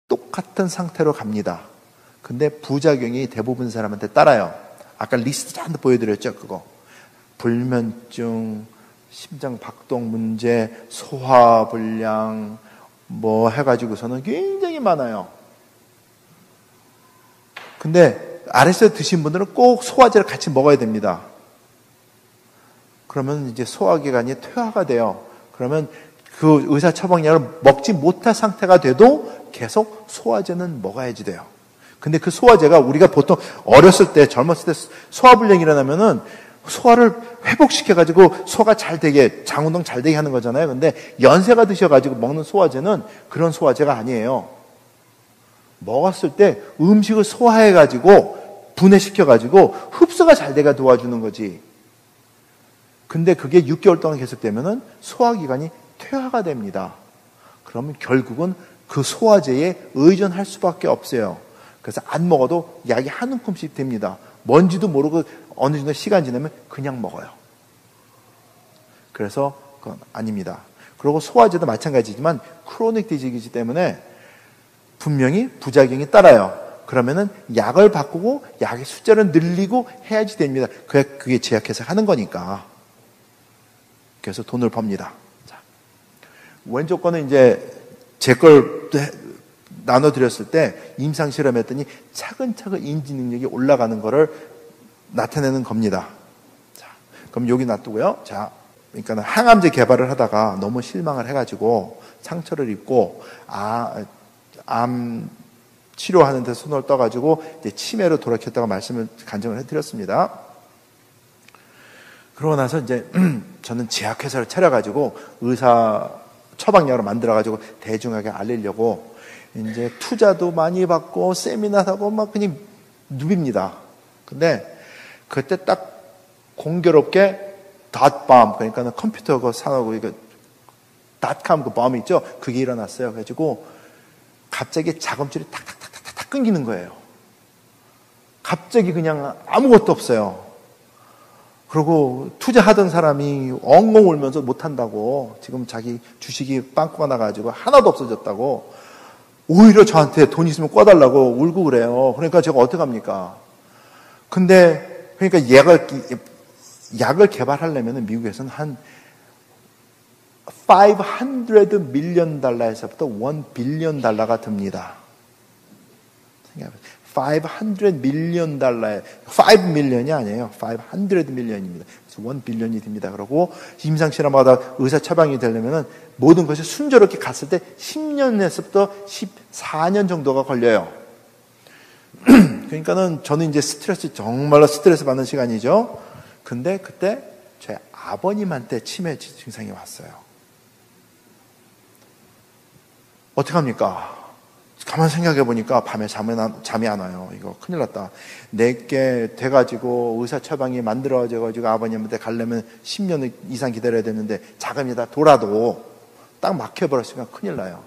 똑같은 상태로 갑니다. 근데 부작용이 대부분 사람한테 따라요. 아까 리스트 잔뜩 보여드렸죠, 그거. 불면증, 심장 박동 문제, 소화불량, 뭐 해가지고서는 굉장히 많아요. 근데 RS에 드신 분들은 꼭 소화제를 같이 먹어야 됩니다. 그러면 이제 소화기관이 퇴화가 돼요. 그러면 그 의사 처방약을 먹지 못할 상태가 돼도 계속 소화제는 먹어야지 돼요. 근데 그 소화제가 우리가 보통 어렸을 때, 젊었을 때 소화불량이 일어나면은 소화를 회복시켜가지고 소화가 잘 되게, 장운동 잘 되게 하는 거잖아요. 근데 연세가 드셔가지고 먹는 소화제는 그런 소화제가 아니에요. 먹었을 때 음식을 소화해가지고 분해시켜가지고 흡수가 잘 되게 도와주는 거지. 근데 그게 6개월 동안 계속되면은 소화기관이 퇴화가 됩니다. 그러면 결국은 그 소화제에 의존할 수밖에 없어요. 그래서 안 먹어도 약이 한 움큼씩 됩니다. 뭔지도 모르고 어느 정도 시간 지나면 그냥 먹어요. 그래서 그건 아닙니다. 그리고 소화제도 마찬가지지만 크로닉 디지기이기 때문에 분명히 부작용이 따라요. 그러면은 약을 바꾸고 약의 숫자를 늘리고 해야지 됩니다. 그게 제약회사 하는 거니까. 그래서 돈을 법니다. 자, 왼쪽 거는 이제 제 걸 나눠드렸을 때 임상 실험했더니 차근차근 인지 능력이 올라가는 거를 나타내는 겁니다. 자, 그럼 여기 놔두고요. 자, 그러니까 항암제 개발을 하다가 너무 실망을 해가지고 상처를 입고 암 치료하는 데 손을 떠가지고 이제 치매로 돌아켰다고 말씀을 간증을 해드렸습니다. 그러고 나서 이제 저는 제약회사를 차려가지고 의사 처방약을 만들어가지고 대중에게 알리려고 이제 투자도 많이 받고 세미나 하고 막 그냥 누빕니다. 근데 그때 딱 공교롭게 닷밤, 그러니까 컴퓨터 그 산하고 이거 닷컴 그 밤이 있죠. 그게 일어났어요. 그래가지고 갑자기 자금줄이 탁탁탁탁탁 끊기는 거예요. 갑자기 그냥 아무것도 없어요. 그리고 투자하던 사람이 엉엉 울면서 못한다고, 지금 자기 주식이 빵꾸가 나가지고 하나도 없어졌다고, 오히려 저한테 돈 있으면 꿔달라고 울고 그래요. 그러니까 제가 어떡합니까? 근데 그러니까 약을 개발하려면 미국에서는 한 $500 million 달러에서부터 $1 billion 달러가 듭니다. 생각해보세요. $500 million 달러에 5 million이 아니에요. 500 million입니다. 그래서 1 billion이 됩니다. 그러고 임상실험하다 의사 처방이 되려면 모든 것이 순조롭게 갔을 때 10년에서부터 14년 정도가 걸려요. 그러니까는 저는 이제 정말로 스트레스 받는 시간이죠. 근데 그때 제 아버님한테 치매 증상이 왔어요. 어떡합니까? 가만 생각해 보니까 밤에 잠이 안 와요. 이거 큰일 났다. 내게 돼가지고 의사 처방이 만들어져가지고 아버님한테 가려면 10년 이상 기다려야 되는데 자금이 다 돌아도 딱 막혀버렸으니까 큰일 나요.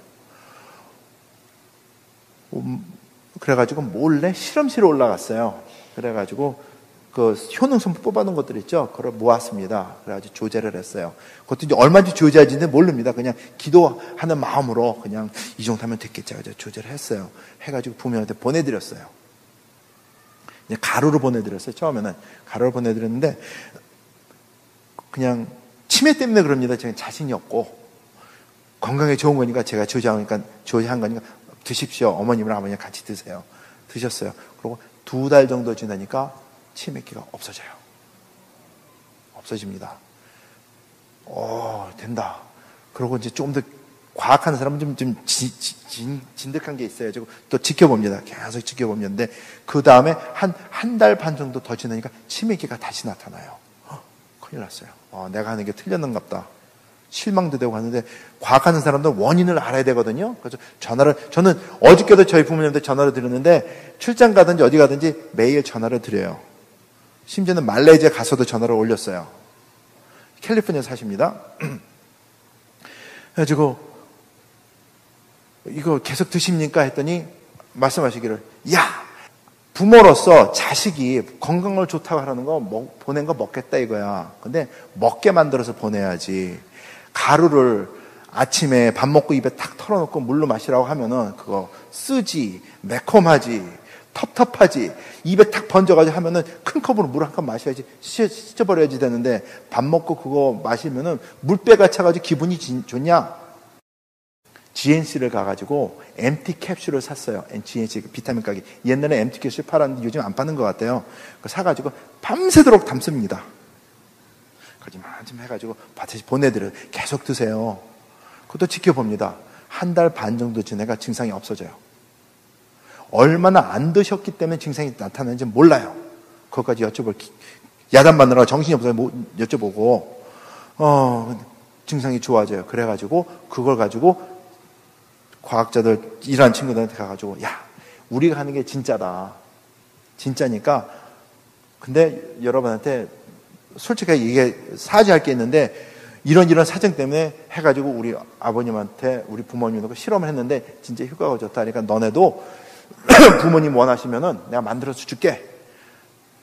그래가지고 몰래 실험실에 올라갔어요. 그래가지고 그 효능성분 뽑아놓은 것들 있죠. 그걸 모았습니다. 그래가지고 조제를 했어요. 그것도 이제 얼마인지 조제하지는 모릅니다. 그냥 기도하는 마음으로 그냥 이 정도 하면 됐겠죠. 그래서 조제를 했어요. 해가지고 부모님한테 보내드렸어요. 이제 가루로 보내드렸어요. 처음에는 가루로 보내드렸는데 그냥 치매 때문에 그럽니다. 제가 자신이 없고 건강에 좋은 거니까 제가 조제한 거니까 드십시오. 어머님이랑 아버님 같이 드세요. 드셨어요. 그리고 2달 정도 지나니까 치매기가 없어져요. 없어집니다. 된다. 그리고 이제 조금 더 과학하는 사람은 좀 진득한 게 있어요. 또 지켜봅니다. 계속 지켜보는데 그 다음에 한 달 반 정도 더 지나니까 치매기가 다시 나타나요. 큰일 났어요. 내가 하는 게 틀렸는갑다. 실망도 되고 하는데 과학하는 사람도 원인을 알아야 되거든요. 그래서 저는 어저께도 저희 부모님한테 전화를 드렸는데 출장 가든지 어디 가든지 매일 전화를 드려요. 심지어는 말레이시아 가서도 전화를 올렸어요. 캘리포니아 사십니다. 그래가지고 이거 계속 드십니까? 했더니 말씀하시기를 부모로서 자식이 건강을 좋다고 하는 거 보낸 거 먹겠다 이거야. 근데 먹게 만들어서 보내야지. 가루를 아침에 밥 먹고 입에 탁 털어놓고 물로 마시라고 하면은 그거 쓰지, 매콤하지, 텁텁하지, 입에 탁 번져가지고 하면은 큰 컵으로 물 한 컵 마셔야지, 씻어버려야지 되는데, 밥 먹고 그거 마시면은 물배가 차가지고 기분이 좋냐? GNC를 가가지고 MT 캡슐을 샀어요. GNC 비타민 가게. 옛날에 MT 캡슐 팔았는데 요즘 안 파는 것 같아요. 그거 사가지고 밤새도록 담습니다. 거짓말 좀 해가지고 다시 보내드려요. 계속 드세요. 그것도 지켜봅니다. 한 달 반 정도 지내가 증상이 없어져요. 얼마나 안 드셨기 때문에 증상이 나타나는지 몰라요. 그것까지 야단 받느라 정신이 없어서 여쭤보고, 증상이 좋아져요. 그래가지고, 그걸 가지고, 과학자들, 일하는 친구들한테 가가지고, 야, 우리가 하는 게 진짜다. 진짜니까, 근데 여러분한테 솔직하게 이게 사죄할 게 있는데, 이런 사정 때문에 해가지고 우리 아버님한테, 우리 부모님하고 실험을 했는데, 진짜 효과가 좋다니까 너네도 부모님 원하시면은 내가 만들어서 줄게.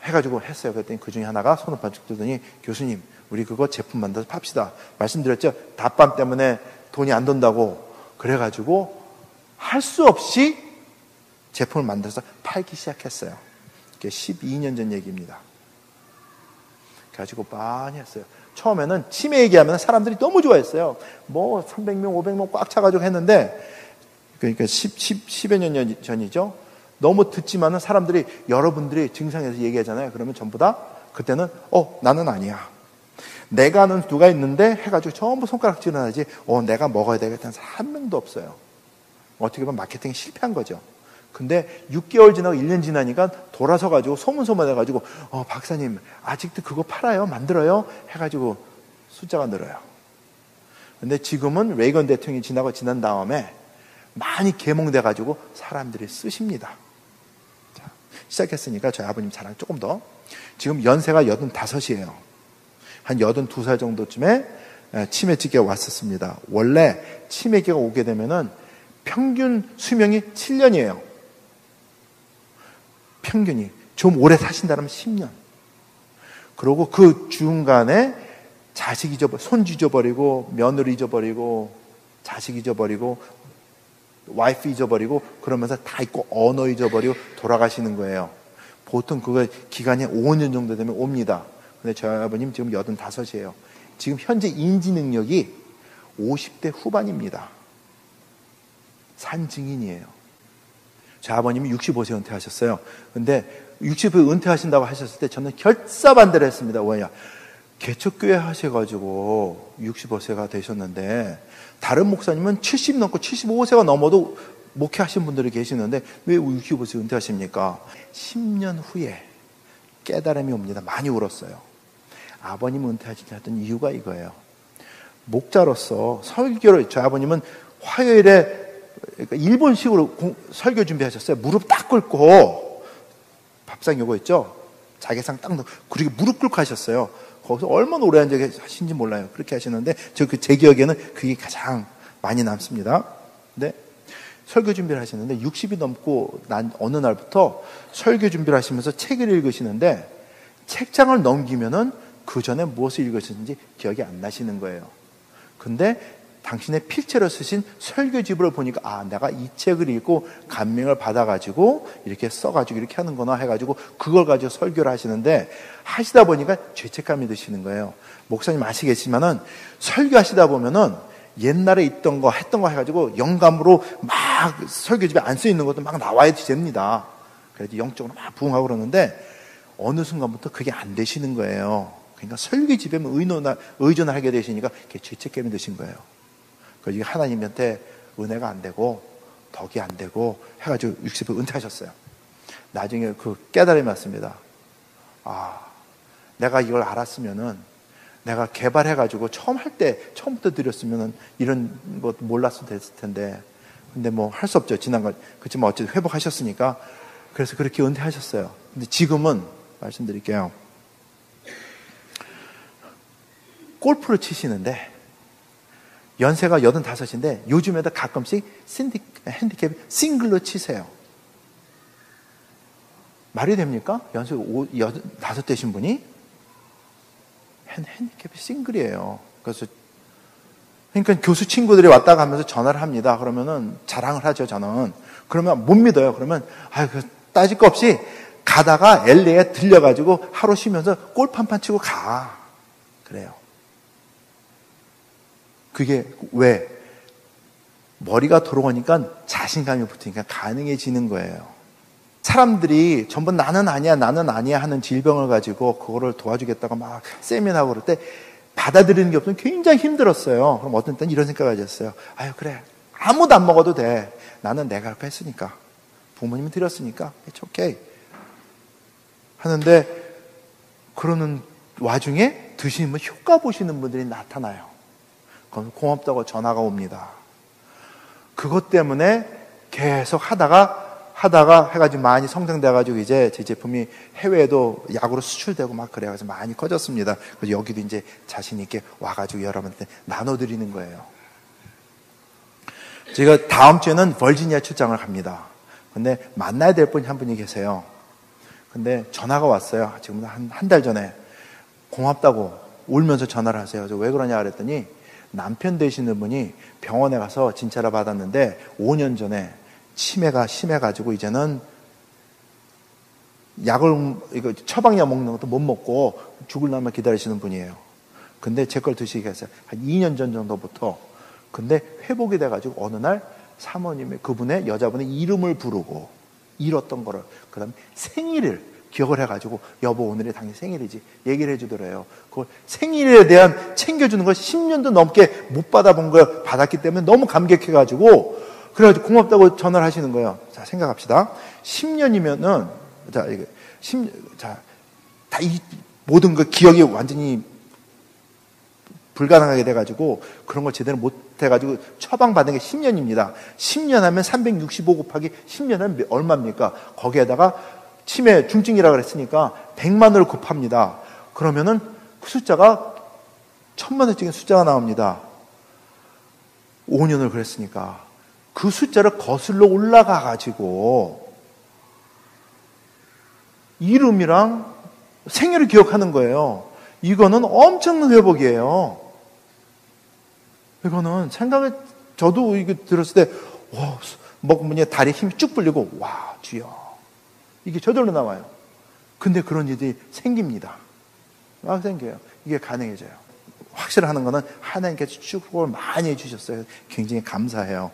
해가지고 했어요. 그랬더니 그 중에 하나가 손을 반짝 들더니, 교수님, 우리 그거 제품 만들어서 팝시다. 말씀드렸죠? 답밤 때문에 돈이 안 돈다고. 그래가지고 할 수 없이 제품을 만들어서 팔기 시작했어요. 그게 12년 전 얘기입니다. 그래가지고 많이 했어요. 처음에는 치매 얘기하면 사람들이 너무 좋아했어요. 뭐 300명, 500명 꽉 차가지고 했는데, 그러니까 10여 년 전이죠. 너무 듣지만은 사람들이, 여러분들이 증상에서 얘기하잖아요. 그러면 전부 다 그때는 나는 아니야. 내가 아는 누가 있는데 해가지고 전부 손가락질을 하지, 내가 먹어야 되겠다는 사람 한 명도 없어요. 어떻게 보면 마케팅이 실패한 거죠. 근데 6개월 지나고 1년 지나니까 돌아서가지고 소문해가지고, 박사님, 아직도 그거 팔아요? 만들어요? 해가지고 숫자가 늘어요. 근데 지금은 레이건 대통령이 지난 다음에 많이 계몽돼가지고 사람들이 쓰십니다. 자, 시작했으니까 저희 아버님 자랑 조금 더. 지금 연세가 85이에요. 한 82살 정도쯤에 치매기가 왔었습니다. 원래 치매기가 오게 되면은 평균 수명이 7년이에요. 평균이. 좀 오래 사신다면 10년. 그리고 그 중간에 자식 손주 잊어버리고, 며느리 잊어버리고, 자식 잊어버리고, 와이프 잊어버리고, 그러면서 다 잊고 언어 잊어버리고 돌아가시는 거예요. 보통 그거 기간이 5년 정도 되면 옵니다. 근데 저희 아버님 지금 85이에요. 지금 현재 인지 능력이 50대 후반입니다. 산 증인이에요. 저희 아버님이 65세 은퇴하셨어요. 근데 65세 은퇴하신다고 하셨을 때 저는 결사반대를 했습니다. 왜냐? 개척교회 하셔가지고 65세가 되셨는데, 다른 목사님은 70 넘고 75세가 넘어도 목회하신 분들이 계시는데 왜 65세 은퇴하십니까? 10년 후에 깨달음이 옵니다. 많이 울었어요. 아버님 은퇴하셨던 이유가 이거예요. 목자로서 설교를, 저희 아버님은 화요일에 일본식으로 설교 준비하셨어요. 무릎 딱 꿇고, 밥상 요거 있죠? 자개상 딱 넣고, 그리고 무릎 꿇고 하셨어요. 거기서 얼마나 오래 하신지 몰라요. 그렇게 하시는데, 제 기억에는 그게 가장 많이 남습니다. 근데 설교 준비를 하시는데, 60이 넘고 난 어느 날부터 설교 준비를 하시면서 책을 읽으시는데, 책장을 넘기면은 그 전에 무엇을 읽으셨는지 기억이 안 나시는 거예요. 근데 당신의 필체로 쓰신 설교집을 보니까, 내가 이 책을 읽고 감명을 받아가지고 이렇게 써가지고 이렇게 하는구나 해가지고 그걸 가지고 설교를 하시는데, 하시다 보니까 죄책감이 드시는 거예요. 목사님 아시겠지만은 설교하시다 보면은 옛날에 있던 거 했던 거 해가지고 영감으로 막 설교집에 안 써 있는 것도 막 나와야 됩니다. 그래도 영적으로 막 부흥하고 그러는데 어느 순간부터 그게 안 되시는 거예요. 그러니까 설교집에 의존을 하게 되시니까 그게 죄책감이 드신 거예요. 그래서 하나님한테 은혜가 안 되고 덕이 안 되고 해가지고 60세 은퇴하셨어요. 나중에 그 깨달음이 왔습니다. 내가 이걸 알았으면은, 내가 개발해가지고 처음부터 드렸으면은 이런 것 몰랐어도 됐을 텐데. 근데 뭐 할 수 없죠. 지난 거. 그렇지만 어쨌든 회복하셨으니까. 그래서 그렇게 은퇴하셨어요. 근데 지금은 말씀드릴게요. 골프를 치시는데, 연세가 85인데 요즘에도 가끔씩 핸디캡 싱글로 치세요. 말이 됩니까? 연세 5 되신 분이 핸디캡이 싱글이에요. 그래서 그러니까 교수 친구들이 왔다 가면서 전화를 합니다. 그러면은 자랑을 하죠, 저는. 그러면 못 믿어요. 그러면, 따질 거 없이 가다가 LA에 들려가지고 하루 쉬면서 골프 한 판 치고 가. 그래요. 그게 왜? 머리가 돌아오니까 자신감이 붙으니까 가능해지는 거예요. 사람들이 전부 나는 아니야 하는 질병을 가지고 그거를 도와주겠다고 막 세미나하고 그럴 때 받아들이는 게 없으면 굉장히 힘들었어요. 그럼 어떤 때는 이런 생각을 가졌어요. 그래. 아무도 안 먹어도 돼. 나는 내가 그렇게 했으니까. 부모님이 드렸으니까. It's okay. 하는데 그러는 와중에 드시면 효과 보시는 분들이 나타나요. 그럼 고맙다고 전화가 옵니다. 그것 때문에 계속 하다가 해가지고 많이 성장돼가지고 이제 제 제품이 해외에도 약으로 수출되고 막 그래가지고 많이 커졌습니다. 그래서 여기도 이제 자신있게 와가지고 여러분한테 나눠드리는 거예요. 제가 다음 주에는 버지니아 출장을 갑니다. 근데 만나야 될 분이 한 분이 계세요. 근데 전화가 왔어요. 지금 한 달 전에. 고맙다고 울면서 전화를 하세요. 그래서 왜 그러냐 그랬더니 남편 되시는 분이 병원에 가서 진찰을 받았는데 5년 전에 치매가 심해가지고 이제는 처방약 먹는 것도 못 먹고 죽을 날만 기다리시는 분이에요. 근데 제 걸 드시게 했어요. 한 2년 전 정도부터. 근데 회복이 돼가지고 어느 날 사모님의 그분의 여자분의 이름을 부르고 잃었던 거를 그 다음에 생일을 기억을 해가지고 여보 오늘이 당신 생일이지 얘기를 해주더래요. 그걸 생일에 대한 챙겨주는 걸 10년도 넘게 못 받아본 걸 받았기 때문에 너무 감격해가지고 그래가지고 고맙다고 전화를 하시는 거예요. 자 생각합시다. 10년이면은 다 이 모든 그 기억이 완전히 불가능하게 돼가지고 그런 걸 제대로 못해가지고 처방받은 게 10년입니다. 10년 하면 365 곱하기 10년 하면 얼마입니까? 거기에다가 치매 중증이라고 그랬으니까 100만을 곱합니다. 그러면은 그 숫자가 1000만을 찍은 숫자가 나옵니다. 5년을 그랬으니까 그 숫자를 거슬러 올라가가지고 이름이랑 생일을 기억하는 거예요. 이거는 엄청난 회복이에요. 이거는 저도 이거 들었을 때, 다리에 힘이 쭉 풀리고, 와, 주여. 이게 저절로 나와요. 근데 그런 일이 생깁니다. 막 생겨요. 이게 가능해져요. 확실하는 거는 하나님께서 축복을 많이 해주셨어요. 굉장히 감사해요.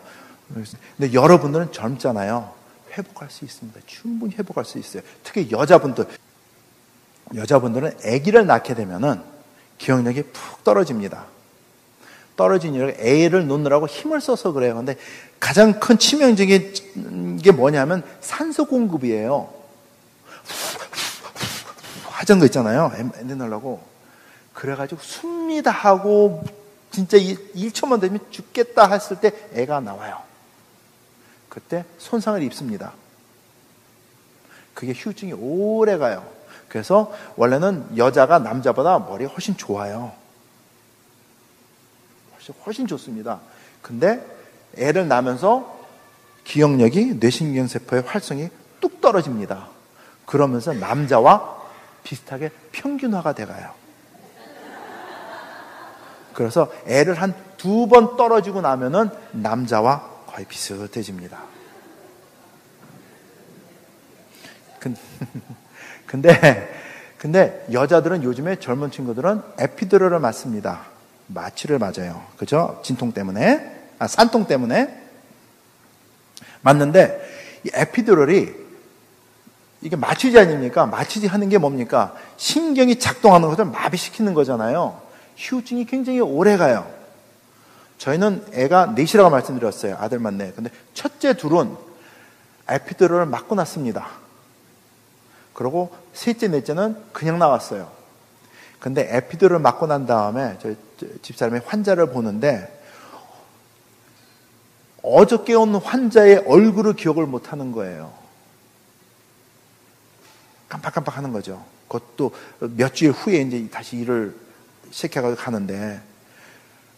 근데 여러분들은 젊잖아요. 회복할 수 있습니다. 충분히 회복할 수 있어요. 특히 여자분들은 아기를 낳게 되면은 기억력이 푹 떨어집니다. 떨어진 이유가 애를 놓느라고 힘을 써서 그래요. 근데 가장 큰 치명적인 게 뭐냐면 산소 공급이에요. 하던 거 있잖아요. 애 낳으려고. 그래가지고 숨니다 하고 진짜 1초만 되면 죽겠다 했을 때 애가 나와요. 그때 손상을 입습니다. 그게 후유증이 오래 가요. 그래서 원래는 여자가 남자보다 머리가 훨씬 좋아요. 훨씬 좋습니다. 근데 애를 낳으면서 기억력이 뇌신경세포의 활성이 뚝 떨어집니다. 그러면서 남자와 비슷하게 평균화가 돼가요. 그래서 애를 한 2번 떨어지고 나면은 남자와 거의 비슷해집니다. 근데 여자들은 요즘에 젊은 친구들은 에피드럴을 맞습니다. 마취를 맞아요. 그죠? 진통 때문에. 산통 때문에. 맞는데, 이 에피드럴이, 이게 마취제 아닙니까? 마취제 하는 게 뭡니까? 신경이 작동하는 것을 마비시키는 거잖아요. 후유증이 굉장히 오래 가요. 저희는 애가 넷이라고 말씀드렸어요. 아들만 넷. 근데 첫째 둘은 에피드럴을 맞고 났습니다. 그리고 셋째, 넷째는 그냥 나왔어요. 근데 에피드럴을 맞고 난 다음에 저희 집사람이 환자를 보는데 어저께 온 환자의 얼굴을 기억을 못 하는 거예요. 깜빡깜빡 하는 거죠. 그것도 몇 주일 후에 이제 다시 일을 시켜가지고 가는데.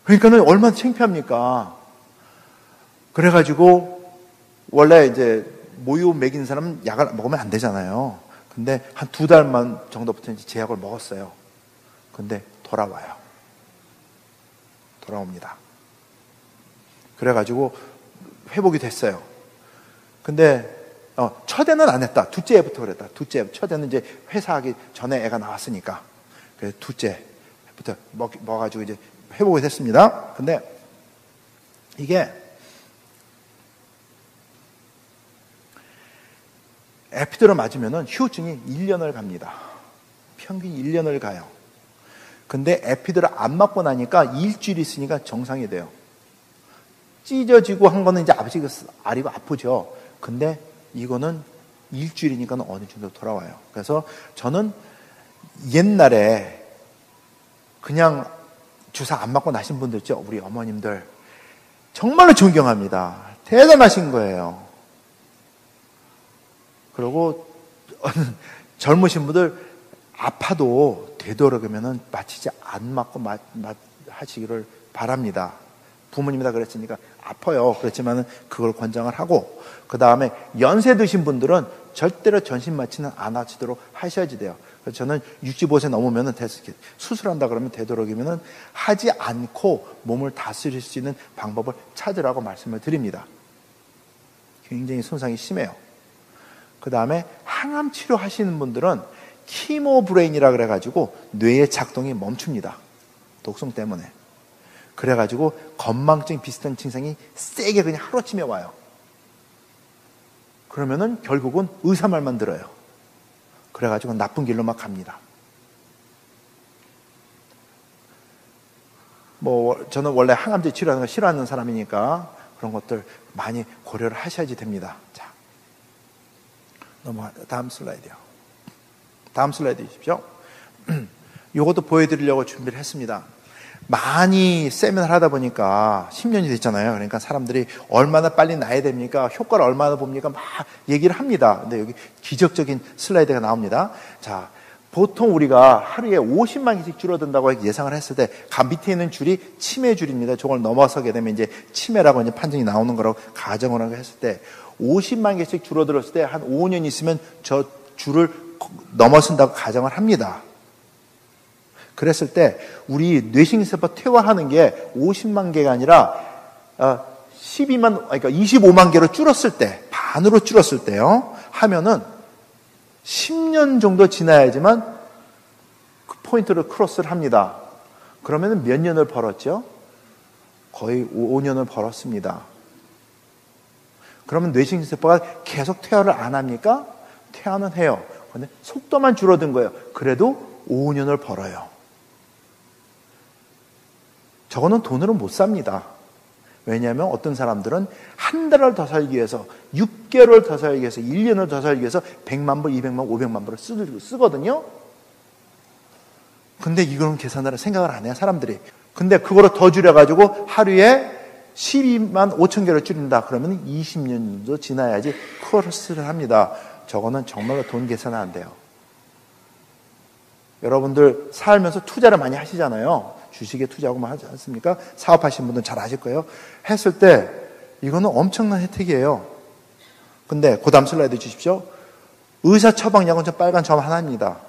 그러니까는 얼마나 창피합니까? 그래가지고 원래 이제 모유 먹이는 사람은 약을 먹으면 안 되잖아요. 근데 한 2달만 정도부터 이제 제약을 먹었어요. 근데 돌아와요. 돌아옵니다. 그래가지고 회복이 됐어요. 근데 첫애는 안 했다. 둘째 애부터 그랬다. 둘째 애. 첫애는 이제 회사하기 전에 애가 나왔으니까. 그래서 둘째부터 먹어가지고 이제 회복이 됐습니다. 근데 이게 에피드럴 맞으면은 후유증이 1년을 갑니다. 평균 1년을 가요. 근데 에피드럴 안 맞고 나니까 일주일 있으니까 정상이 돼요. 찢어지고 한 거는 이제 아리가 아프죠. 근데 이거는 일주일이니까 어느 정도 돌아와요. 그래서 저는 옛날에 그냥 주사 안 맞고 나신 분들 있죠. 우리 어머님들 정말로 존경합니다. 대단하신 거예요. 그리고 젊으신 분들 아파도 되도록이면은 맞히지 안 맞고 하시기를 바랍니다. 부모님이 다 그랬으니까 아파요. 그렇지만은 그걸 권장을 하고, 그 다음에 연세 드신 분들은 절대로 전신 마취는 안 하시도록 하셔야지 돼요. 그래서 저는 65세 넘으면은 수술한다 그러면 되도록이면은 하지 않고 몸을 다스릴 수 있는 방법을 찾으라고 말씀을 드립니다. 굉장히 손상이 심해요. 그 다음에 항암 치료 하시는 분들은 키모브레인이라 그래가지고 뇌의 작동이 멈춥니다. 독성 때문에. 그래가지고 건망증 비슷한 증상이 세게 그냥 하루아침에 와요. 그러면은 결국은 의사 말만 들어요. 그래가지고 나쁜 길로 막 갑니다. 저는 원래 항암제 치료하는 거 싫어하는 사람이니까 그런 것들 많이 고려를 하셔야지 됩니다. 자, 다음 슬라이드요. 다음 슬라이드 주십시오. 이것도 보여드리려고 준비를 했습니다. 많이 세미나를 하다 보니까 10년이 됐잖아요. 그러니까 사람들이 얼마나 빨리 나야 됩니까? 효과를 얼마나 봅니까? 막 얘기를 합니다. 근데 여기 기적적인 슬라이드가 나옵니다. 자, 보통 우리가 하루에 50만 개씩 줄어든다고 예상을 했을 때, 밑에 있는 줄이 치매 줄입니다. 저걸 넘어서게 되면 이제 치매라고 이제 판정이 나오는 거라고 가정을 하고 했을 때, 50만 개씩 줄어들었을 때 한 5년 있으면 저 줄을 넘어선다고 가정을 합니다. 그랬을 때 우리 뇌신경세포 퇴화하는 게 50만 개가 아니라 25만 개로 줄었을 때, 반으로 줄었을 때요, 하면은 10년 정도 지나야지만 그 포인트를 크로스를 합니다. 그러면 몇 년을 벌었죠? 거의 5년을 벌었습니다. 그러면 뇌신경세포가 계속 퇴화를 안 합니까? 퇴화는 해요. 그런데 속도만 줄어든 거예요. 그래도 5년을 벌어요. 저거는 돈으로 못 삽니다. 왜냐하면 어떤 사람들은 한 달을 더 살기 위해서, 6개월을 더 살기 위해서, 1년을 더 살기 위해서 100만 불, 200만, 500만 불을 쓰거든요. 근데 이거는 계산을 생각을 안 해요, 사람들이. 근데 그거를 더 줄여가지고 하루에 12만 5천 개를 줄인다. 그러면 20년 정도 지나야지 크로스를 합니다. 저거는 정말로 돈 계산은 안 돼요. 여러분들 살면서 투자를 많이 하시잖아요. 주식에 투자하고 하지 않습니까? 사업하시는 분들은 잘 아실 거예요. 했을 때 이거는 엄청난 혜택이에요. 근데 그 다음 슬라이드 주십시오. 의사 처방약은 저 빨간 점 하나입니다.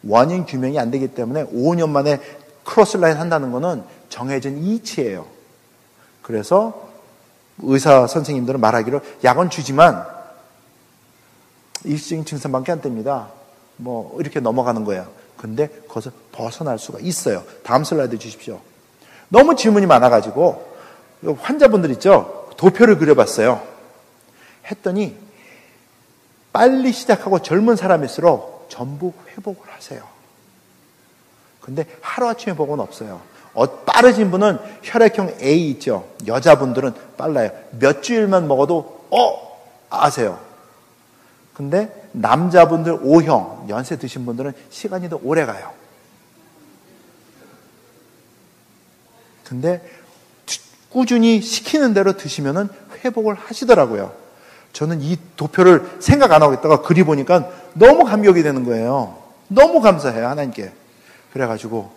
원인 규명이 안 되기 때문에 5년 만에 크로스라인 한다는 거는 정해진 이치예요. 그래서 의사 선생님들은 말하기로 약은 주지만 일시적인 증상밖에 안 됩니다. 이렇게 넘어가는 거예요. 근데 거기서 벗어날 수가 있어요. 다음 슬라이드 주십시오. 너무 질문이 많아가지고 환자분들 있죠? 도표를 그려봤어요. 했더니 빨리 시작하고 젊은 사람일수록 전부 회복을 하세요. 근데 하루아침에 복은 없어요. 빠르신 분은 혈액형 A 있죠? 여자분들은 빨라요. 몇 주일만 먹어도 아세요. 근데 남자분들 O형, 연세 드신 분들은 시간이 더 오래 가요. 근데 꾸준히 시키는 대로 드시면은 회복을 하시더라고요. 저는 이 도표를 생각 안 하고 있다가 그리 보니까 너무 감격이 되는 거예요. 너무 감사해요, 하나님께. 그래가지고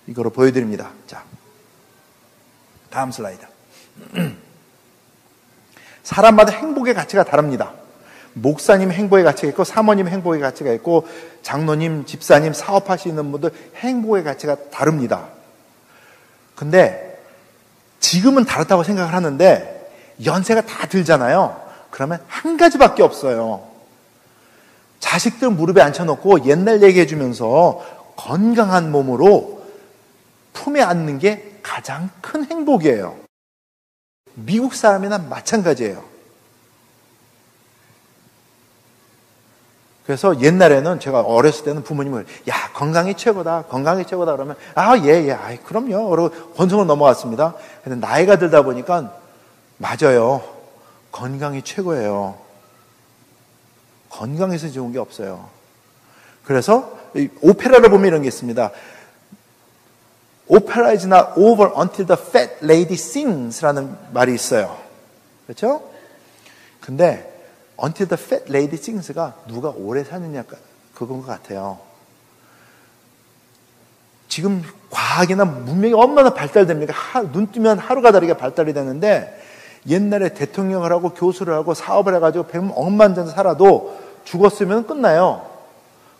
이거를 보여드립니다. 자, 다음 슬라이드. 사람마다 행복의 가치가 다릅니다. 목사님 행복의 가치가 있고, 사모님 행복의 가치가 있고, 장로님, 집사님, 사업하시는 분들 행복의 가치가 다릅니다. 근데 지금은 다르다고 생각을 하는데 연세가 다 들잖아요. 그러면 한 가지밖에 없어요. 자식들 무릎에 앉혀놓고 옛날 얘기해주면서 건강한 몸으로 품에 안는 게 가장 큰 행복이에요. 미국 사람이나 마찬가지예요. 그래서 옛날에는 제가 어렸을 때는 부모님을 야 건강이 최고다 건강이 최고다 그러면 예 그럼요 그러고 권성을 넘어갔습니다. 근데 나이가 들다 보니까 맞아요. 건강이 최고예요. 건강에서 좋은 게 없어요. 그래서 오페라를 보면 이런 게 있습니다. Opera is not over until the fat lady sings라는 말이 있어요. 그렇죠? 근데 until the fat lady sings가 누가 오래 사느냐 그건 것 같아요. 지금 과학이나 문명이 얼마나 발달됩니까? 눈 뜨면 하루가 다르게 발달이 되는데 옛날에 대통령을 하고 교수를 하고 사업을 해가지고 억만장 살아도 죽었으면 끝나요.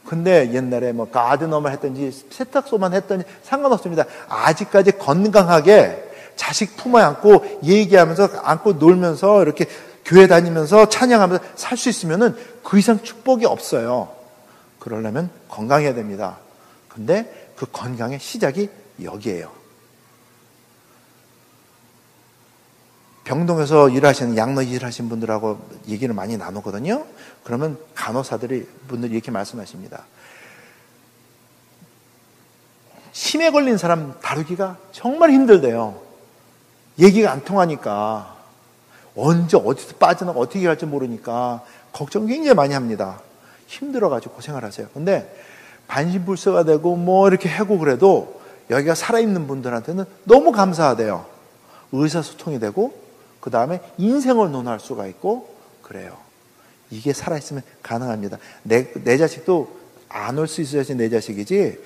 근데 옛날에 뭐 가드너만 했든지 세탁소만 했든지 상관없습니다. 아직까지 건강하게 자식 품어 안고 얘기하면서 안고 놀면서 이렇게 교회 다니면서 찬양하면서 살 수 있으면은 그 이상 축복이 없어요. 그러려면 건강해야 됩니다. 근데 그 건강의 시작이 여기에요. 병동에서 일하시는 양로 일하시는 분들하고 얘기를 많이 나누거든요. 그러면 간호사들이 분들이 이렇게 말씀하십니다. 치매 걸린 사람 다루기가 정말 힘들대요. 얘기가 안 통하니까 언제 어디서 빠져나가 어떻게 할지 모르니까 걱정 굉장히 많이 합니다. 힘들어가지고 고생을 하세요. 근데 반신불수가 되고 뭐 이렇게 하고 그래도 여기가 살아있는 분들한테는 너무 감사하대요. 의사소통이 되고 그 다음에 인생을 논할 수가 있고 그래요. 이게 살아있으면 가능합니다. 내 자식도 안 올 수 있어야지 내 자식이지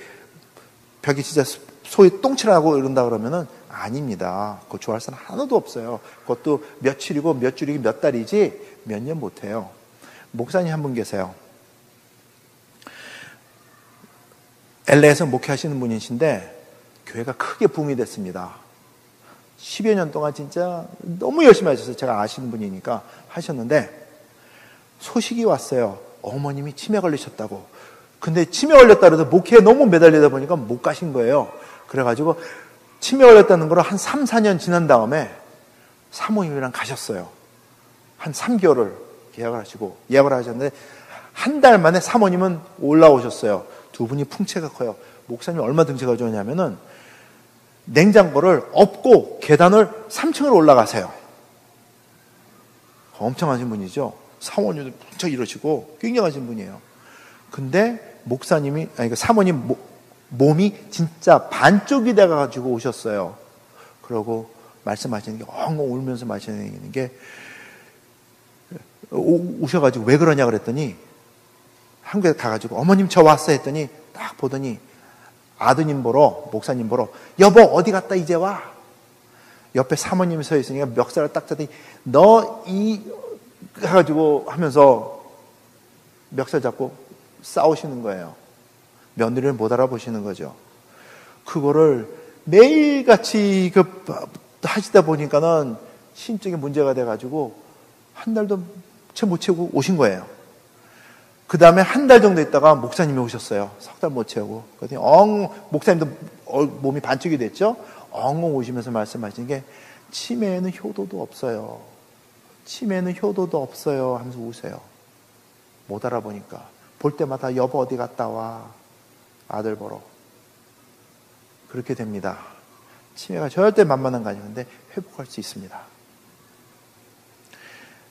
벽이 진짜 소위 똥칠하고 이런다 그러면은 아닙니다. 그거 좋아할 사람 하나도 없어요. 그것도 며칠이고 몇 주이고 몇 달이지 몇 년 못해요. 목사님 한 분 계세요. LA에서 목회하시는 분이신데 교회가 크게 붐이 됐습니다. 10여 년 동안 진짜 너무 열심히 하셨어요. 제가 아시는 분이니까 하셨는데 소식이 왔어요. 어머님이 치매 걸리셨다고. 근데 치매 걸렸다 그래도 목회에 너무 매달리다 보니까 못 가신 거예요. 그래가지고 치매 걸렸다는 걸 한 3, 4년 지난 다음에 사모님이랑 가셨어요. 한 3개월을 예약을 하셨는데 한 달 만에 사모님은 올라오셨어요. 두 분이 풍채가 커요. 목사님 얼마 등치가 좋냐면은 냉장고를 엎고 계단을 3층을 올라가세요. 엄청 하신 분이죠. 사모님도 풍채 이러시고 굉장하신 분이에요. 근데 목사님이 사모님 몸이 진짜 반쪽이 돼가지고 오셨어요. 그러고 말씀하시는 게 엉엉 울면서 말씀하시는 게 오셔가지고 왜 그러냐 그랬더니 한국에 가가지고 어머님 저 왔어 했더니 딱 보더니 아드님 보러 목사님 보러 여보 어디 갔다 이제 와. 옆에 사모님이 서 있으니까 멱살을 딱 잡더니 너 이 해가지고 하면서 멱살 잡고 싸우시는 거예요. 며느리를 못 알아보시는 거죠. 그거를 매일같이 하시다 보니까는 심적인 문제가 돼가지고 한 달도 채 못 채우고 오신 거예요. 그 다음에 한 달 정도 있다가 목사님이 오셨어요. 석 달 못 채우고. 그랬더니 목사님도 몸이 반쪽이 됐죠? 엉엉 오시면서 말씀하시는 게 치매에는 효도도 없어요. 치매는 효도도 없어요 하면서 우세요. 못 알아보니까. 볼 때마다 여보 어디 갔다 와. 아들 보러. 그렇게 됩니다. 치매가 절대 만만한 거 아니는데 회복할 수 있습니다.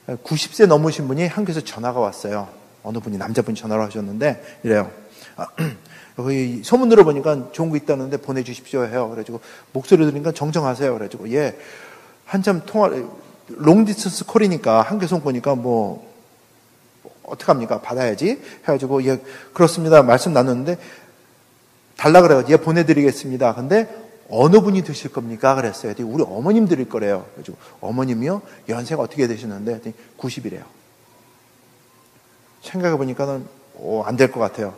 90세 넘으신 분이 한국에서 전화가 왔어요. 어느 분이 남자분이 전화를 하셨는데 이래요. 여기 소문 들어보니까 좋은 거 있다는데 보내주십시오 해요. 그래가지고 목소리 들으니까 정정하세요. 그래가지고 예 한참 롱 디스턴스 콜이니까 한국에서 온 거니까 뭐 어떡합니까? 받아야지 해가지고 예 그렇습니다. 말씀 나눴는데 달라 그래가지고 예 보내드리겠습니다. 근데 어느 분이 드실 겁니까? 그랬어요. 우리 어머님 드릴 거래요. 그래가지고 어머님이요? 연세가 어떻게 되시는데? 90이래요. 생각해보니까는 안 될 것 같아요.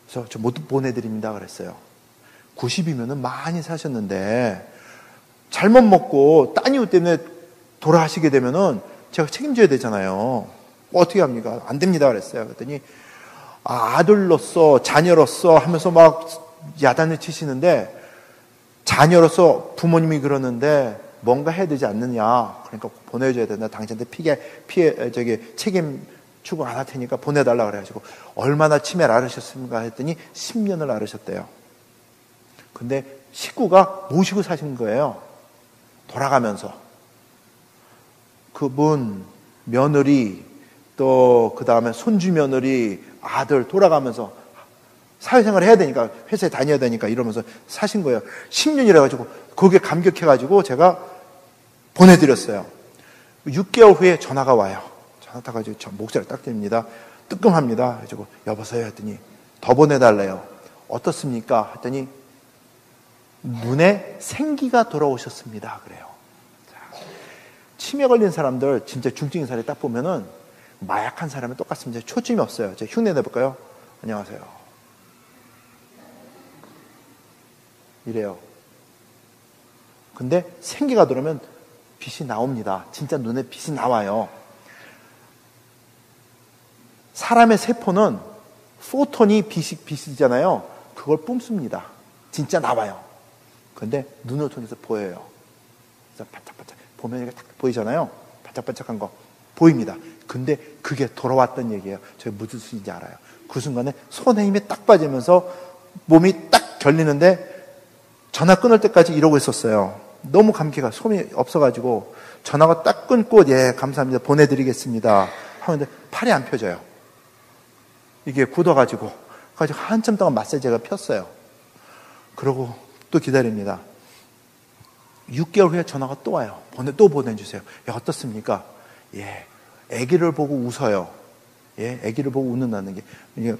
그래서 저 못 보내드립니다. 그랬어요. 90이면은 많이 사셨는데 잘못 먹고 딴 이유 때문에 돌아가시게 되면은 제가 책임져야 되잖아요. 어떻게 합니까? 안 됩니다. 그랬어요. 그랬더니, 아들로서, 자녀로서 하면서 막 야단을 치시는데, 자녀로서 부모님이 그러는데 뭔가 해야 되지 않느냐. 그러니까 보내줘야 된다. 당신한테 책임 추구 안 할 테니까 보내달라 그래가지고, 얼마나 치매를 앓으셨습니까? 했더니 10년을 앓으셨대요. 근데 식구가 모시고 사신 거예요. 돌아가면서. 그분, 며느리, 또 그 다음에 손주 며느리, 아들 돌아가면서 사회생활을 해야 되니까, 회사에 다녀야 되니까 이러면서 사신 거예요. 10년이라 가지고 거기에 감격해가지고 제가 보내드렸어요. 6개월 후에 전화가 와요. 전화 타가지고 저 목소리를 딱 댑니다. 뜨끔합니다. 그래가지고 여보세요 했더니 더 보내달래요. 어떻습니까? 했더니 눈에 생기가 돌아오셨습니다. 그래요. 자, 치매 걸린 사람들 진짜 중증인 사람이 딱 보면은 마약한 사람이 똑같습니다. 초점이 없어요. 제가 흉내 내볼까요? 안녕하세요. 이래요. 근데 생기가 돌아오면 빛이 나옵니다. 진짜 눈에 빛이 나와요. 사람의 세포는 포톤이 빛이잖아요. 그걸 뿜습니다. 진짜 나와요. 근데 눈을 통해서 보여요. 그래서 반짝반짝 보면 이게 딱 보이잖아요. 반짝반짝한 거 보입니다. 근데 그게 돌아왔던 얘기예요. 저게 무슨 뜻인지 알아요. 그 순간에 손에 힘이 딱 빠지면서 몸이 딱 결리는데 전화 끊을 때까지 이러고 있었어요. 너무 감기가 소음이 없어가지고 전화가 딱 끊고 예 감사합니다 보내드리겠습니다 하는데 팔이 안 펴져요. 이게 굳어가지고 한참 동안 마사지 제가 폈어요. 그러고 또 기다립니다. 6개월 후에 전화가 또 와요. 또 보내주세요. 야, 어떻습니까? 예, 아기를 보고 웃어요. 예, 아기를 보고 웃는다는 게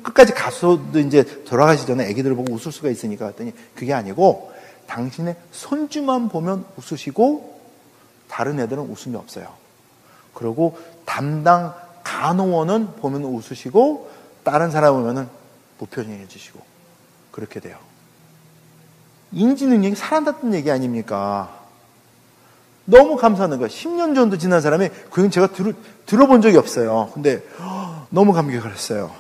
끝까지 가서도 이제 돌아가시 전에 아기들을 보고 웃을 수가 있으니까 했더니 그게 아니고 당신의 손주만 보면 웃으시고 다른 애들은 웃음이 없어요. 그리고 담당 간호원은 보면 웃으시고 다른 사람 보면은 무표정해지시고 그렇게 돼요. 인지 능력이 살아났다는 얘기 아닙니까? 너무 감사하는 거예요. 10년 정도 지난 사람이 그건 제가 들어본 적이 없어요. 근데 너무 감격을 했어요.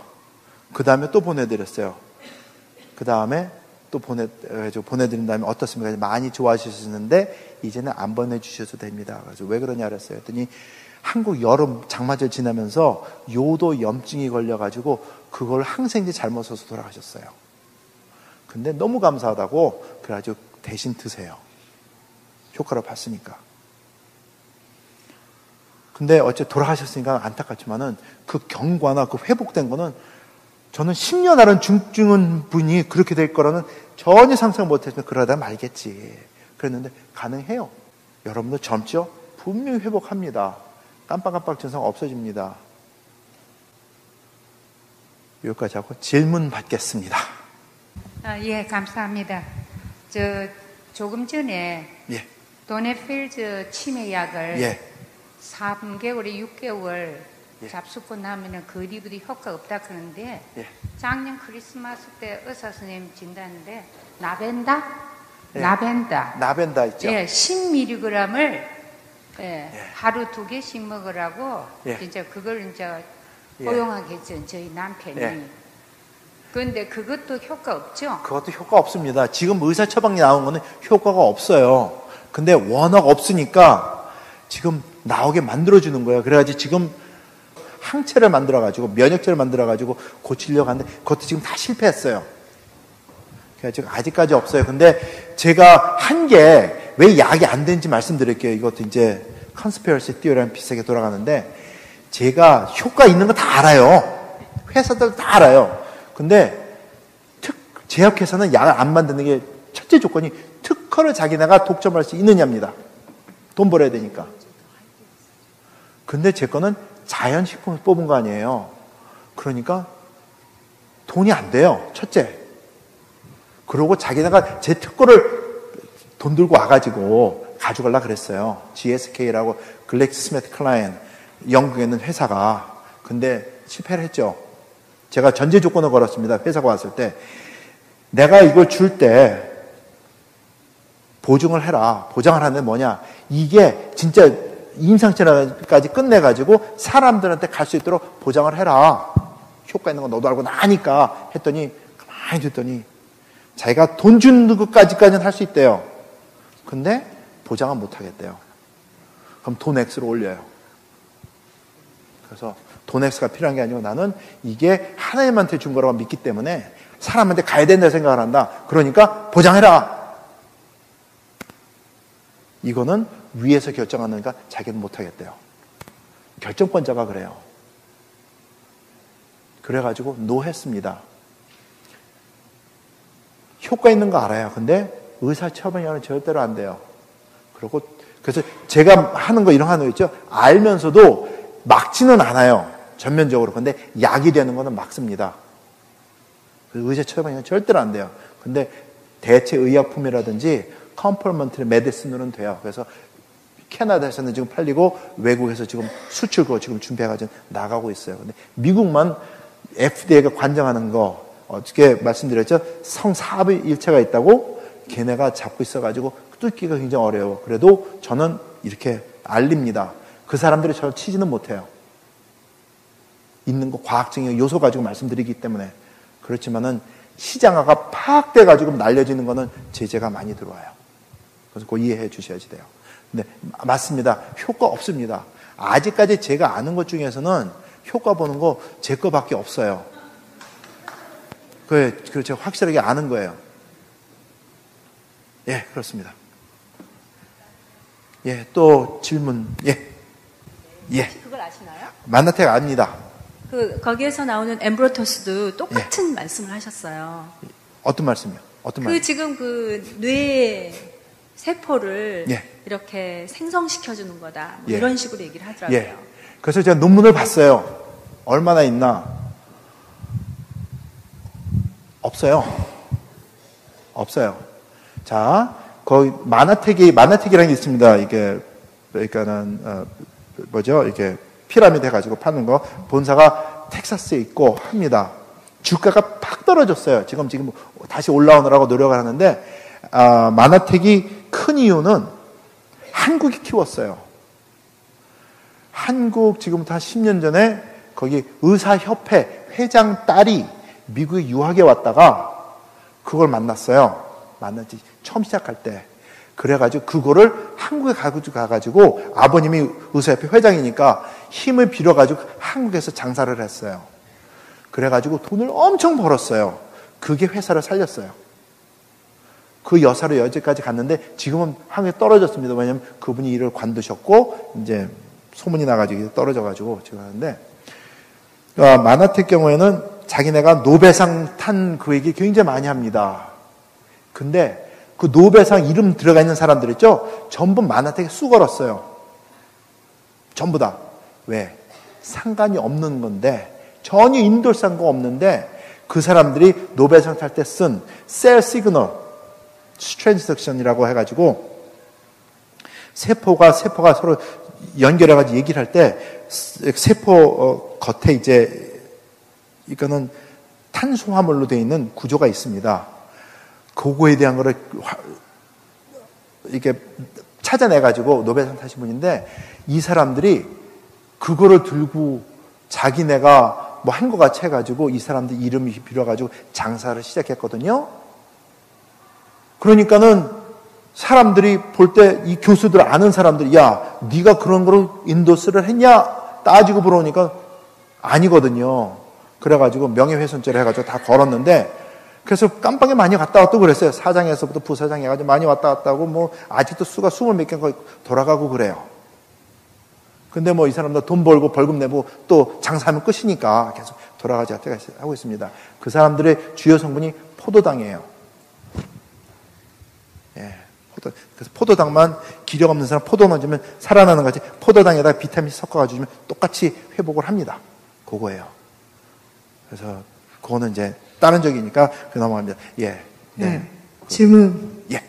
그 다음에 또 보내드렸어요. 그 다음에 또 보내드린 다음에 어떻습니까? 많이 좋아하셨는데 이제는 안 보내주셔도 됩니다. 그래서 왜 그러냐 그랬어요. 했더니 한국 여름 장마절 지나면서 요도 염증이 걸려가지고 그걸 항생제 잘못 써서 돌아가셨어요. 근데 너무 감사하다고 그래가지고 대신 드세요. 효과를 봤으니까. 근데 어째 돌아가셨으니까 안타깝지만은 그 경과나 그 회복된 거는 저는 10년 앓은 중증은 분이 그렇게 될 거라는 전혀 상상 못했으면 그러다 말겠지. 그랬는데 가능해요. 여러분들 젊죠? 분명히 회복합니다. 깜빡깜빡 증상 없어집니다. 여기까지 하고 질문 받겠습니다. 예, 감사합니다. 조금 전에 예. 도네필즈 치매약을 예. 3개월에 6개월 예. 잡수고 나면은 그 뒤부터 효과 없다 그러는데 예. 작년 크리스마스 때 의사 선생님 진단인데 나벤다? 예. 나벤다 있죠? 예, 10mg을 하루 2개씩 먹으라고 이제 그걸 이제 허용하겠죠. 저희 남편이. 그런데 그것도 효과 없죠? 그것도 효과 없습니다. 지금 의사 처방이 나온 거는 효과가 없어요. 근데 워낙 없으니까 지금 나오게 만들어주는 거예요. 그래가지고 지금 항체를 만들어가지고 면역체를 만들어가지고 고치려고 하는데 그것도 지금 다 실패했어요. 그래가지고 아직까지 없어요. 근데 제가 한 게 왜 약이 안 되는지 말씀드릴게요. 이것도 이제 컨스피러시 티어리랑 비슷하게 돌아가는데 제가 효과 있는 거 다 알아요. 회사들 다 알아요. 근데 제약회사는 약을 안 만드는 게 첫째 조건이 특허를 자기네가 독점할 수 있느냐입니다. 돈 벌어야 되니까. 근데 제 거는 자연식품을 뽑은 거 아니에요. 그러니까 돈이 안 돼요. 첫째. 그러고 자기네가 제 특허를 돈 들고 와가지고 가져가려고 그랬어요. GSK라고 글렉스스미스클라인 영국에 있는 회사가. 근데 실패를 했죠. 제가 전제 조건을 걸었습니다. 회사가 왔을 때. 내가 이걸 줄 때 보증을 해라. 보장을 하는데 뭐냐? 이게 진짜 임상치료까지 끝내가지고 사람들한테 갈 수 있도록 보장을 해라. 효과 있는 거 너도 알고 나니까 했더니 가만히 듣더니 자기가 돈 주는 것까지는 할 수 있대요. 근데 보장은 못 하겠대요. 그럼 돈 X로 올려요. 그래서 돈 X가 필요한 게 아니고 나는 이게 하나님한테 준 거라고 믿기 때문에 사람한테 가야 된다 생각을 한다. 그러니까 보장해라. 이거는 위에서 결정하니까 자기는 못 하겠대요. 결정권자가 그래요. 그래가지고 노했습니다. 효과 있는 거 알아요. 근데 의사 처방이라는 절대로 안 돼요. 그래서 제가 하는 거 이런 거 있죠. 알면서도 막지는 않아요. 전면적으로. 근데 약이 되는 거는 막습니다. 의사 처방이라는 절대로 안 돼요. 근데 대체 의약품이라든지 컴플리먼터리 메디슨으로는 돼요. 그래서 캐나다에서는 지금 팔리고 외국에서 지금 수출 거 지금 준비해가지고 나가고 있어요. 근데 미국만 FDA가 관장하는 거 어떻게 말씀드렸죠? 성사합의 일체가 있다고 걔네가 잡고 있어가지고 뚫기가 굉장히 어려워요. 그래도 저는 이렇게 알립니다. 그 사람들이 저를 치지는 못해요. 있는 거 과학적인 요소 가지고 말씀드리기 때문에. 그렇지만은 시장화가 파악돼가지고 날려지는 거는 제재가 많이 들어와요. 그래서 그거 이해해 주셔야지 돼요. 근데 맞습니다. 효과 없습니다. 아직까지 제가 아는 것 중에서는 효과 보는 거 제 거밖에 없어요. 그걸 제가 확실하게 아는 거예요. 예, 그렇습니다. 예, 또 질문. 예. 그걸 아시나요? 만나텍 압니다. 거기에서 나오는 엠브로토스도 똑같은 말씀을 하셨어요. 어떤 말씀이요? 지금 뇌 세포를 예. 이렇게 생성시켜주는 거다. 예. 이런 식으로 얘기를 하더라고요. 예. 그래서 제가 논문을 봤어요. 얼마나 있나? 없어요. 자, 거기 마나텍이라는 게 있습니다. 이게, 그러니까는, 이게 피라미드 해가지고 파는 거. 본사가 텍사스에 있고 합니다. 주가가 팍 떨어졌어요. 지금 다시 올라오느라고 노력을 하는데, 마나텍이 큰 이유는 한국이 키웠어요. 한국 지금부터 한 10년 전에 거기 의사협회 회장 딸이 미국에 유학에 왔다가 그걸 만났어요. 만났지 처음 시작할 때. 그래가지고 그거를 한국에 가가지고 아버님이 의사협회 회장이니까 힘을 빌어가지고 한국에서 장사를 했어요. 그래가지고 돈을 엄청 벌었어요. 그게 회사를 살렸어요. 그 여사로 여기까지 갔는데 지금은 한국에 떨어졌습니다. 왜냐하면 그분이 일을 관두셨고 이제 소문이 나가지고 떨어져가지고 지금 하는데 마나텍 경우에는 자기네가 노벨상 탄 그 얘기 굉장히 많이 합니다. 근데 그 노벨상 이름 들어가 있는 사람들 있죠? 전부 마나텍에 쑥 걸었어요. 전부 다. 왜? 상관이 없는 건데 전혀 인도상관 없는데 그 사람들이 노벨상 탈 때 쓴 셀 시그널 트랜스덕션이라고 해가지고 세포가 서로 연결해가지고 얘기를 할 때 세포 겉에 이제 이거는 탄수화물로 되어 있는 구조가 있습니다. 그거에 대한 거를 이렇게 찾아내가지고 노벨상 타신 분인데 이 사람들이 그거를 들고 자기네가 뭐 한 것 같이 해가지고 이 사람들 이름이 빌어가지고 장사를 시작했거든요. 그러니까는 사람들이 볼 때 이 교수들 아는 사람들이 야 네가 그런 거를 인도스를 했냐 따지고 물어보니까 아니거든요. 그래가지고 명예훼손죄를 해가지고 다 걸었는데 그래서 깜빵에 많이 갔다 왔다고 그랬어요. 사장에서부터 부사장 해가지고 많이 왔다 갔다 하고 뭐 아직도 수가 20몇 개 돌아가고 그래요. 근데 뭐 이 사람들 돈 벌고 벌금 내고 또 장사하면 끝이니까 계속 돌아가지 하고 있습니다. 그 사람들의 주요 성분이 포도당이에요. 예. 그래서 포도당만 기력 없는 사람 포도 넣어주면 살아나는 거지 포도당에다 비타민 섞어가지고 주면 똑같이 회복을 합니다. 그거예요. 그래서 그거는 이제 다른 적이니까 그 넘어갑니다. 예. 네. 질문. 예.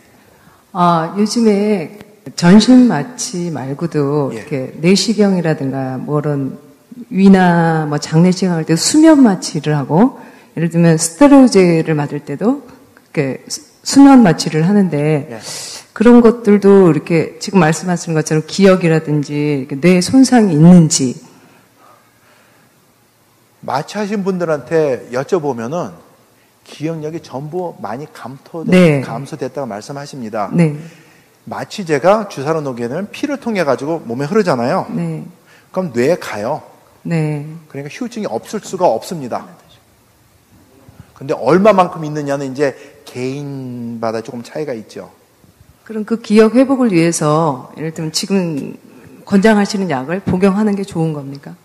요즘에 전신 마취 말고도 예. 이렇게 내시경이라든가 뭐 이런 위나 뭐 장내시경 할 때 수면 마취를 하고 예를 들면 스테로이드를 맞을 때도 이렇게 수면 마취를 하는데 예. 그런 것들도 이렇게 지금 말씀하시는 것처럼 기억이라든지 이렇게 뇌 손상이 있는지. 마취하신 분들한테 여쭤보면은 기억력이 전부 많이 네. 감소됐다고 말씀하십니다. 네. 마취제가 주사로 놓게 되면 피를 통해 가지고 몸에 흐르잖아요. 네. 그럼 뇌에 가요. 네. 그러니까 후유증이 없을 수가 없습니다. 근데 얼마만큼 있느냐는 이제 개인마다 조금 차이가 있죠. 그럼 그 기억 회복을 위해서 예를 들면 지금 권장하시는 약을 복용하는 게 좋은 겁니까?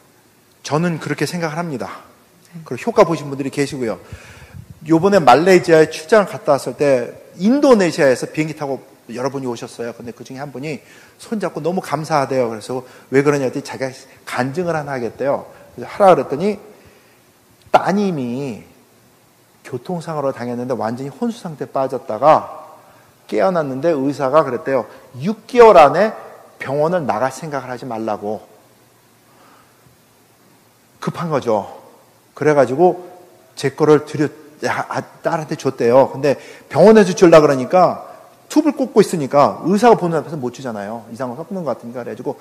저는 그렇게 생각을 합니다. 그리고 효과 보신 분들이 계시고요. 요번에 말레이시아에 출장을 갔다 왔을 때 인도네시아에서 비행기 타고 여러분이 오셨어요. 근데 그 중에 한 분이 손잡고 너무 감사하대요. 그래서 왜 그러냐 했더니 자기가 간증을 하나 하겠대요. 그래서 하라 그랬더니 따님이 교통사고로 당했는데 완전히 혼수 상태에 빠졌다가 깨어났는데 의사가 그랬대요. 6개월 안에 병원을 나갈 생각을 하지 말라고. 급한 거죠. 그래가지고 제 거를 딸한테 줬대요. 근데 병원에서 주려고 그러니까 튜브를 꽂고 있으니까 의사가 보는 앞에서 못 주잖아요. 이상한 거 섞는 것 같으니까. 그래가지고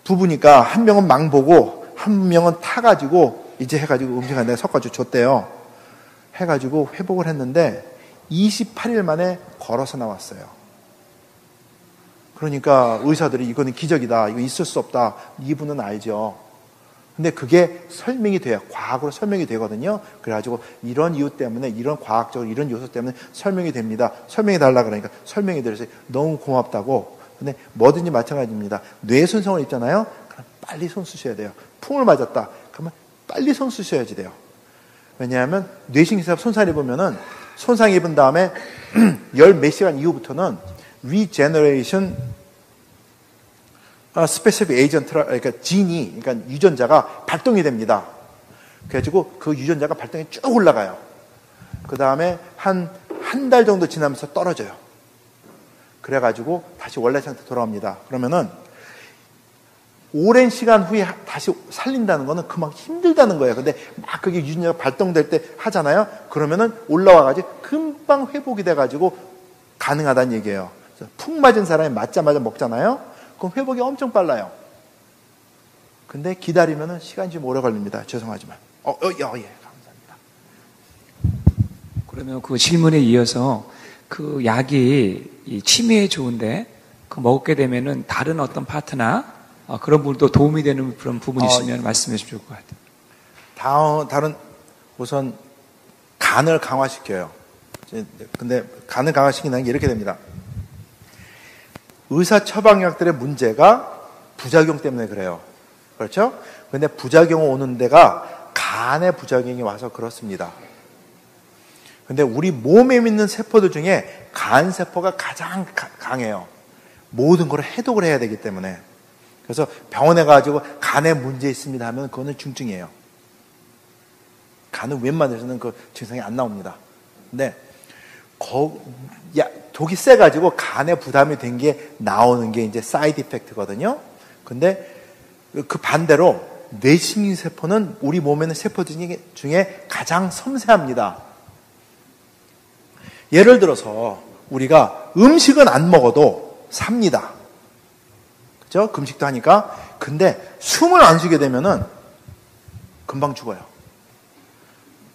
부부니까 한 명은 망보고 한 명은 타가지고 이제 해가지고 음식을 내가 섞어서 줬대요. 해가지고 회복을 했는데 28일 만에 걸어서 나왔어요. 그러니까 의사들이 이거는 기적이다. 이거 있을 수 없다. 이분은 알죠. 근데 그게 설명이 돼요. 과학으로 설명이 되거든요. 그래가지고 이런 이유 때문에, 이런 과학적으로 이런 요소 때문에 설명이 됩니다. 설명해 달라 그러니까 설명이 돼서 너무 고맙다고. 근데 뭐든지 마찬가지입니다. 뇌 손상을 입잖아요. 그럼 빨리 손 쓰셔야 돼요. 풍을 맞았다. 그러면 빨리 손 쓰셔야지 돼요. 왜냐하면 뇌신경쇠가 손상을 입으면은 손상 입은 다음에 열 몇 시간 이후부터는 regeneration 스페시픽 에이전트라, 그러니까 진이, 그러니까 유전자가 발동이 됩니다. 그래가지고 그 유전자가 발동이 쭉 올라가요. 그 다음에 한 달 정도 지나면서 떨어져요. 그래가지고 다시 원래 상태 돌아옵니다. 그러면은 오랜 시간 후에 다시 살린다는 거는 그만큼 힘들다는 거예요. 근데 막 그게 유전자가 발동될 때 하잖아요. 그러면은 올라와가지고 금방 회복이 돼가지고 가능하다는 얘기예요. 푹 맞은 사람이 맞자마자 먹잖아요. 그럼 회복이 엄청 빨라요. 근데 기다리면은 시간이 좀 오래 걸립니다. 죄송하지만. 예, 감사합니다. 그러면 그 질문에 이어서 그 약이 이 치매에 좋은데 그 먹게 되면은 다른 어떤 파트나 그런 부분도 도움이 되는 그런 부분이 있으면 말씀해 주실 것 같아요. 다른 우선 간을 강화시켜요. 근데 간을 강화시키는 게 이렇게 됩니다. 의사 처방약들의 문제가 부작용 때문에 그래요. 그렇죠? 근데 부작용이 오는 데가 간에 부작용이 와서 그렇습니다. 근데 우리 몸에 있는 세포들 중에 간 세포가 가장 강해요. 모든 걸 해독을 해야 되기 때문에. 그래서 병원에 가지고 간에 문제 있습니다 하면 그거는 중증이에요. 간은 웬만해서는 그 증상이 안 나옵니다. 근데 독이 세가지고 간에 부담이 된 게 나오는 게 이제 사이드 이펙트거든요. 근데 그 반대로 뇌신경세포는 우리 몸에 있는 세포 중에 가장 섬세합니다. 예를 들어서 우리가 음식은 안 먹어도 삽니다. 그죠? 금식도 하니까. 근데 숨을 안 쉬게 되면은 금방 죽어요.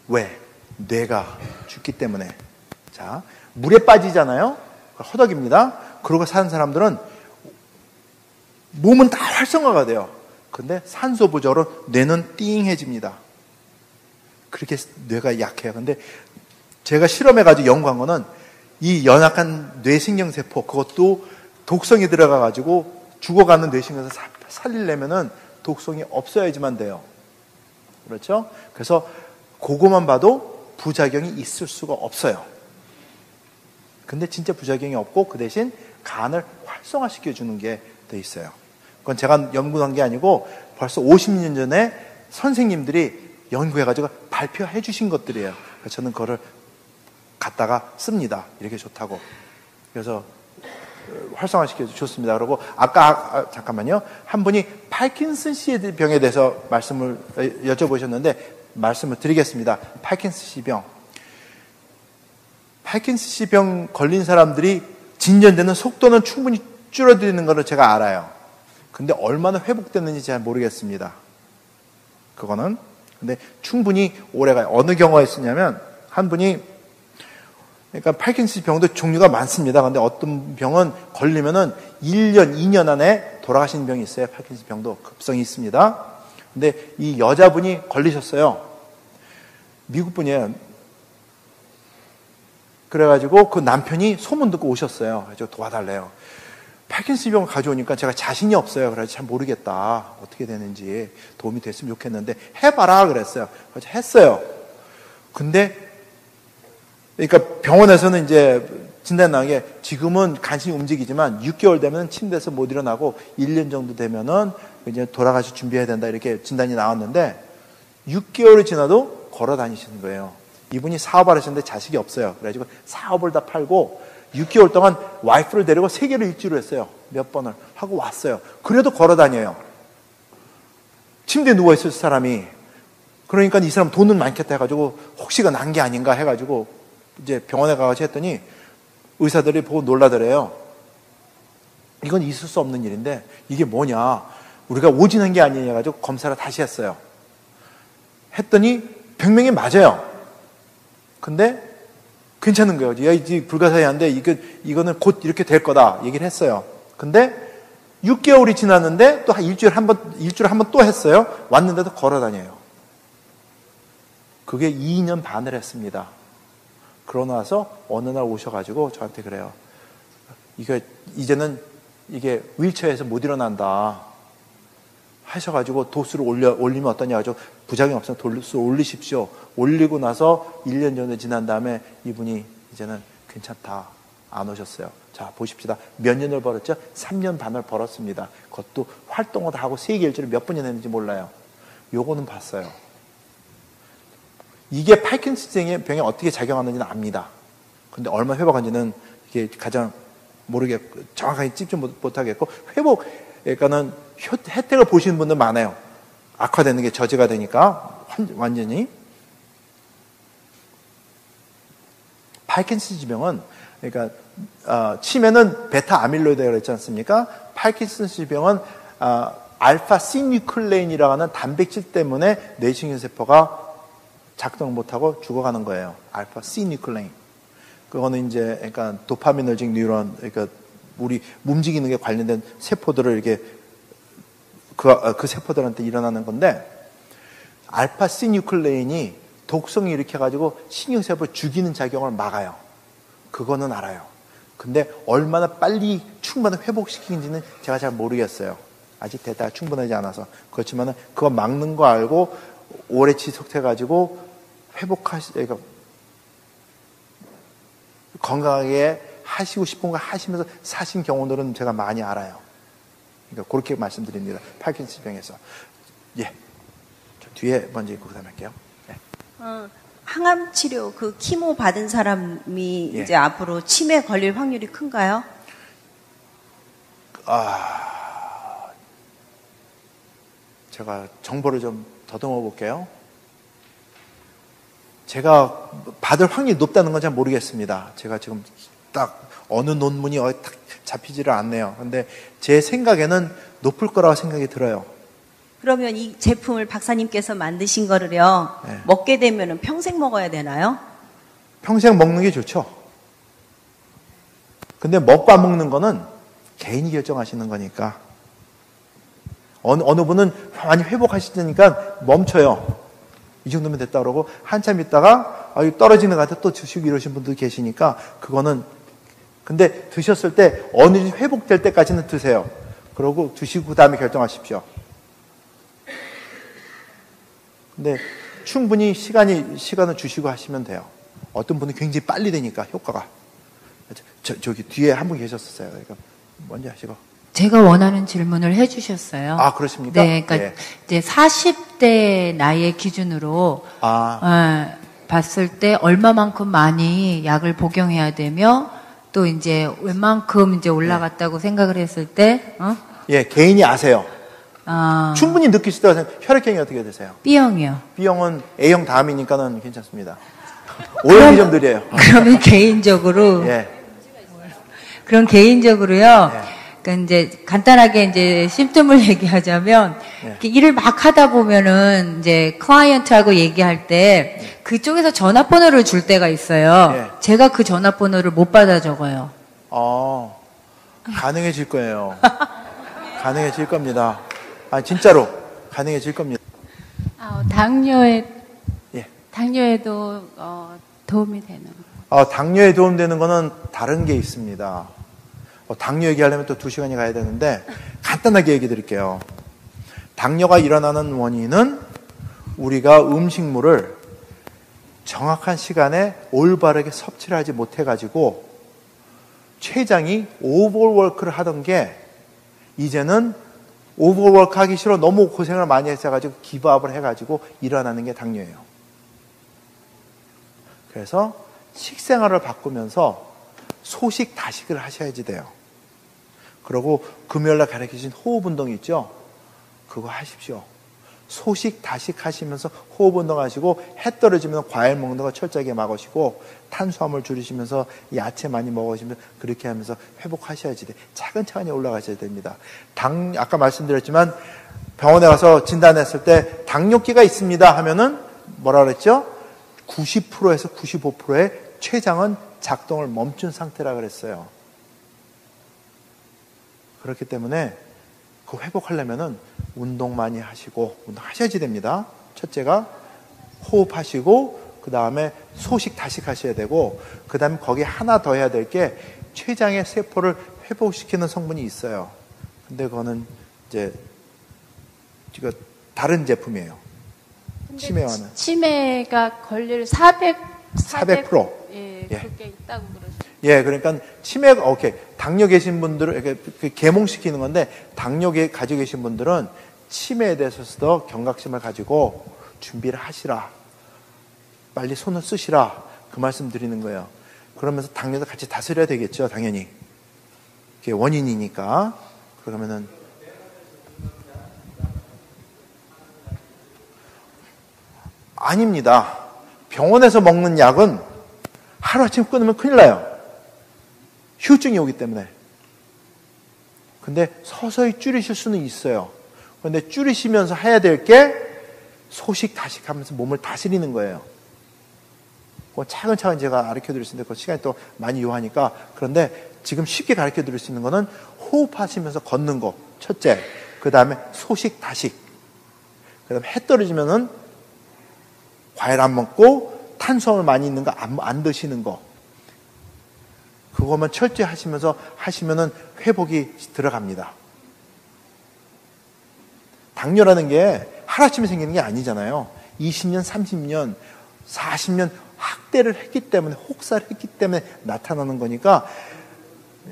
왜? 뇌가 죽기 때문에. 자, 물에 빠지잖아요. 허덕입니다. 그러고 사는 사람들은 몸은 다 활성화가 돼요. 근데 산소 부족으로 뇌는 띵해집니다. 그렇게 뇌가 약해요. 근데 제가 실험해가지고 연구한 거는 이 연약한 뇌신경세포, 그것도 독성이 들어가가지고 죽어가는 뇌신경세포 살리려면은 독성이 없어야지만 돼요. 그렇죠? 그래서 그거만 봐도 부작용이 있을 수가 없어요. 근데 진짜 부작용이 없고 그 대신 간을 활성화시켜주는 게 돼 있어요. 그건 제가 연구한 게 아니고 벌써 50년 전에 선생님들이 연구해가지고 발표해 주신 것들이에요. 그래서 저는 그거를 갖다가 씁니다. 이렇게 좋다고. 그래서 활성화시켜서 좋습니다. 그리고 아까 잠깐만요. 한 분이 파킨슨씨 병에 대해서 말씀을 여쭤보셨는데 말씀을 드리겠습니다. 파킨슨씨 병. 파킨슨씨 병 걸린 사람들이 진전되는 속도는 충분히 줄어드는 것을 제가 알아요. 근데 얼마나 회복됐는지 잘 모르겠습니다. 그거는. 근데 충분히 오래가요. 어느 경우가 있었냐면, 한 분이, 그러니까 파킨슨 병도 종류가 많습니다. 근데 어떤 병은 걸리면은 1년, 2년 안에 돌아가시는 병이 있어요. 파킨슨 병도 급성이 있습니다. 근데 이 여자분이 걸리셨어요. 미국 분이에요. 그래가지고 그 남편이 소문 듣고 오셨어요. 그래서 도와달래요. 파킨슨 병을 가져오니까 제가 자신이 없어요. 그래서 잘 모르겠다. 어떻게 되는지 도움이 됐으면 좋겠는데 해봐라 그랬어요. 그래서 했어요. 근데 그러니까 병원에서는 이제 진단 나온 게 지금은 간신히 움직이지만 6개월 되면 침대에서 못 일어나고 1년 정도 되면은 이제 돌아가실 준비해야 된다 이렇게 진단이 나왔는데 6개월이 지나도 걸어 다니시는 거예요. 이분이 사업을 하셨는데 자식이 없어요. 그래가지고 사업을 다 팔고 6개월 동안 와이프를 데리고 세계를 일주로 했어요. 몇 번을 하고 왔어요. 그래도 걸어 다녀요. 침대에 누워있을 사람이. 그러니까 이 사람 돈은 많겠다 해가지고 혹시가 난 게 아닌가 해가지고 이제 병원에 가서 했더니 의사들이 보고 놀라더래요. 이건 있을 수 없는 일인데 이게 뭐냐. 우리가 오진한 게 아니냐 해가지고 검사를 다시 했어요. 했더니 병명이 맞아요. 근데 괜찮은 거예요. 야, 이제 불가사의한데 이거는 곧 이렇게 될 거다 얘기를 했어요. 근데 6개월이 지났는데 또 한 일주일에 한 번 또 했어요. 왔는데도 걸어 다녀요. 그게 2년 반을 했습니다. 그러고 나서 어느 날 오셔가지고 저한테 그래요. 이제는 이게 휠체어에서 못 일어난다. 하셔가지고 도수를 올리면 어떠냐 하죠. 부작용 없으면 도수를 올리십시오. 올리고 나서 1년 정도 지난 다음에 이분이 이제는 괜찮다. 안 오셨어요. 자, 보십시다. 몇 년을 벌었죠? 3년 반을 벌었습니다. 그것도 활동을 다 하고 세계 일주를 몇 번이나 했는지 몰라요. 요거는 봤어요. 이게 파킨슨 병에 어떻게 작용하는지는 압니다. 근데 얼마 회복한지는 이게 가장 모르겠고 정확하게 찝지 못하겠고 회복 그러니까는 혜택을 보시는 분들 많아요. 악화되는 게 저지가 되니까 완전히. 파킨슨 병은 그러니까 치매는 베타 아밀로이드라고 그랬지 않습니까? 파킨슨 병은 알파 시뉴클레인이라고 하는 단백질 때문에 뇌신경 세포가 작동을 못하고 죽어가는 거예요. 알파 시뉴클레인. 그거는 이제 그러니까 도파미너직 뉴런 그러니까 우리 움직이는 게 관련된 세포들을 이렇게 그 세포들한테 일어나는 건데 알파 시뉴클레인이 독성을 일으켜가지고 신경세포를 죽이는 작용을 막아요. 그거는 알아요. 근데 얼마나 빨리 충분히 회복시키는지는 제가 잘 모르겠어요. 아직 데이터가 충분하지 않아서. 그렇지만 그거 막는 거 알고 오래 지속해가지고 그러니까 건강하게 하시고 싶은 거 하시면서 사신 경우들은 제가 많이 알아요. 그러니까 그렇게 말씀드립니다. 파킨슨 병에서. 예. 저 뒤에 먼저 읽고 그다음에 할게요. 네. 항암 치료 그 키모 받은 사람이 예. 이제 앞으로 치매 걸릴 확률이 큰가요? 제가 정보를 좀 더듬어 볼게요. 제가 받을 확률이 높다는 건 잘 모르겠습니다. 제가 지금 딱 어느 논문이 딱 잡히지를 않네요. 근데 제 생각에는 높을 거라고 생각이 들어요. 그러면 이 제품을 박사님께서 만드신 거를요, 네. 먹게 되면 평생 먹어야 되나요? 평생 먹는 게 좋죠. 근데 먹고 안 먹는 거는 개인이 결정하시는 거니까. 어느 분은 많이 회복하시니까 멈춰요. 이 정도면 됐다 그러고 한참 있다가 떨어지는 것 같아 또 드시고 이러신 분도 계시니까 그거는 근데 드셨을 때 어느 정도 회복될 때까지는 드세요. 그러고 드시고 그 다음에 결정하십시오. 근데 충분히 시간을 주시고 하시면 돼요. 어떤 분은 굉장히 빨리 되니까 효과가. 저기 뒤에 한 분 계셨었어요. 그러니까 먼저 하시고. 제가 원하는 질문을 해주셨어요. 아, 그렇습니까? 네, 그러니까 예. 이제 40대 나이의 기준으로 봤을 때 얼마만큼 많이 약을 복용해야 되며 또 이제 웬만큼 이제 올라갔다고 생각을 했을 때, 예, 개인이 아세요. 충분히 느끼실 때 혈액형이 어떻게 되세요? B형이요. B형은 A형 다음이니까는 괜찮습니다. 오염이 좀 느려요. 그러면 개인적으로 예. 그럼 개인적으로요. 예. 그러니까 이제 간단하게 이제 심점을 얘기하자면 예. 이렇게 일을 막 하다 보면은 이제 클라이언트하고 얘기할 때 그쪽에서 전화번호를 줄 때가 있어요. 예. 제가 그 전화번호를 못 받아 적어요. 가능해질 거예요. 가능해질 겁니다. 아, 진짜로 가능해질 겁니다. 당뇨에도 도움이 되는. 당뇨에 도움되는 거는 다른 게 있습니다. 당뇨 얘기하려면 또 2시간이 가야 되는데 간단하게 얘기 드릴게요. 당뇨가 일어나는 원인은 우리가 음식물을 정확한 시간에 올바르게 섭취를 하지 못해가지고 췌장이 오버워크를 하던 게 이제는 오버워크 하기 싫어 너무 고생을 많이 했어가지고 기브업을 해가지고 일어나는 게 당뇨예요. 그래서 식생활을 바꾸면서 소식 다식을 하셔야지 돼요. 그리고 금요일날 가르치신 호흡 운동 있죠? 그거 하십시오. 소식 다식 하시면서 호흡 운동 하시고 해 떨어지면 과일 먹는 거 철저하게 막으시고 탄수화물 줄이시면서 야채 많이 먹으시면서 그렇게 하면서 회복하셔야지 돼. 차근차근히 올라가셔야 됩니다. 아까 말씀드렸지만 병원에 가서 진단했을 때 당뇨기가 있습니다 하면은 뭐라 그랬죠? 90%에서 95%의 췌장은 작동을 멈춘 상태라 그랬어요. 그렇기 때문에 그 회복하려면은 운동 많이 하시고 운동하셔야지 됩니다. 첫째가 호흡하시고 그 다음에 소식 다식 하셔야 되고 그 다음에 거기에 하나 더 해야 될 게 췌장의 세포를 회복시키는 성분이 있어요. 근데 그거는 이제 다른 제품이에요. 치매와는. 치매가 걸릴 400%. 예. 그게 있다고 그러죠. 예, 그러니까 치매가 오케이. 당뇨 계신 분들은 계몽시키는 건데 당뇨 가지고 계신 분들은 치매에 대해서도 경각심을 가지고 준비를 하시라. 빨리 손을 쓰시라. 그 말씀 드리는 거예요. 그러면서 당뇨도 같이 다스려야 되겠죠, 당연히. 그게 원인이니까. 그러면은 아닙니다. 병원에서 먹는 약은 하루아침 끊으면 큰일 나요. 후유증이 오기 때문에. 근데 서서히 줄이실 수는 있어요. 그런데 줄이시면서 해야 될 게 소식 다식 하면서 몸을 다스리는 거예요. 차근차근 제가 가르쳐 드릴 수 있는데 그 시간이 또 많이 요하니까. 그런데 지금 쉽게 가르쳐 드릴 수 있는 거는 호흡하시면서 걷는 거. 첫째. 그 다음에 소식 다식. 그 다음에 해 떨어지면은 과일 안 먹고 탄수화물 많이 있는 거 안 드시는 거. 그것만 철저히 하시면서 하시면은 회복이 들어갑니다. 당뇨라는 게 하루아침에 생기는 게 아니잖아요. 20년, 30년, 40년 학대를 했기 때문에, 혹사를 했기 때문에 나타나는 거니까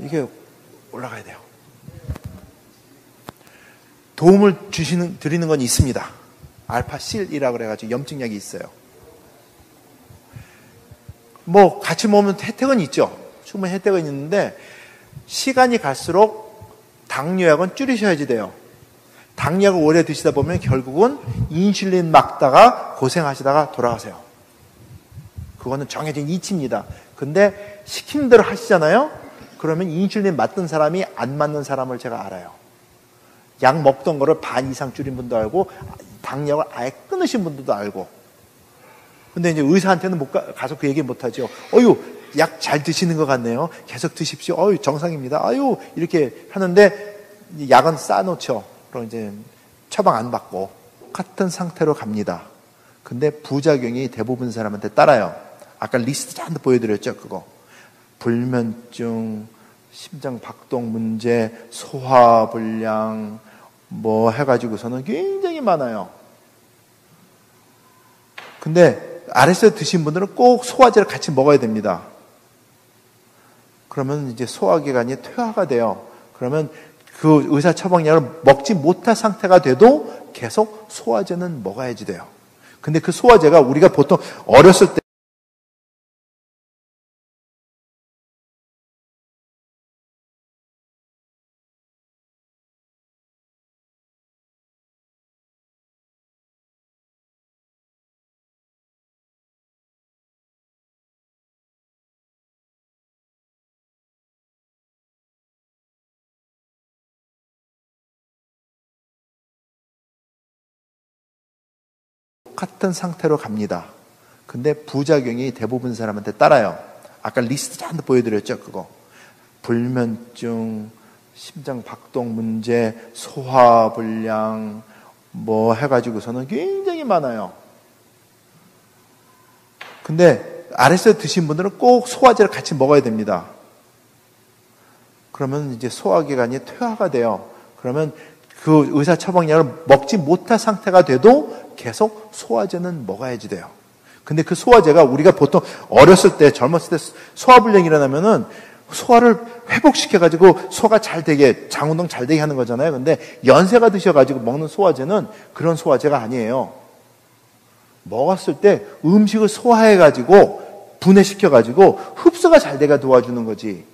이게 올라가야 돼요. 도움을 드리는 건 있습니다. 알파실이라고 그래가지고 염증약이 있어요. 뭐 같이 먹으면 혜택은 있죠. 충분히 혜택은 있는데 시간이 갈수록 당뇨약은 줄이셔야지 돼요. 당뇨약을 오래 드시다 보면 결국은 인슐린 막다가 고생하시다가 돌아가세요. 그거는 정해진 이치입니다. 근데 시킨 대로 하시잖아요. 그러면 인슐린 맞던 사람이 안 맞는 사람을 제가 알아요. 약 먹던 거를 반 이상 줄인 분도 알고 당뇨약을 아예 끊으신 분들도 알고. 근데 이제 의사한테는 가서 그 얘기 못 하죠. 약 잘 드시는 것 같네요. 계속 드십시오. 정상입니다. 이렇게 하는데 약은 싸놓죠. 그럼 이제 처방 안 받고 같은 상태로 갑니다. 근데 부작용이 대부분 사람한테 따라요. 아까 리스트 잔뜩 보여드렸죠, 그거. 불면증, 심장 박동 문제, 소화불량, 뭐 해가지고서는 굉장히 많아요. 근데 RS에 드신 분들은 꼭 소화제를 같이 먹어야 됩니다. 그러면 이제 소화기관이 퇴화가 돼요. 그러면 그 의사 처방약을 먹지 못할 상태가 돼도 계속 소화제는 먹어야지 돼요. 근데 그 소화제가 우리가 보통 어렸을 때 똑같은 상태로 갑니다. 근데 부작용이 대부분 사람한테 따라요. 아까 리스트 잔뜩 보여드렸죠, 그거. 불면증, 심장 박동 문제, 소화불량, 뭐 해가지고서는 굉장히 많아요. 근데 RS에 드신 분들은 꼭 소화제를 같이 먹어야 됩니다. 그러면 이제 소화기관이 퇴화가 돼요. 그러면 그 의사 처방약을 먹지 못할 상태가 돼도 계속 소화제는 먹어야지 돼요. 근데 그 소화제가 우리가 보통 어렸을 때, 젊었을 때 소화불량이 일어나면은 소화를 회복시켜가지고 소화가 잘 되게, 장운동 잘 되게 하는 거잖아요. 근데 연세가 드셔가지고 먹는 소화제는 그런 소화제가 아니에요. 먹었을 때 음식을 소화해가지고 분해시켜가지고 흡수가 잘 되게 도와주는 거지.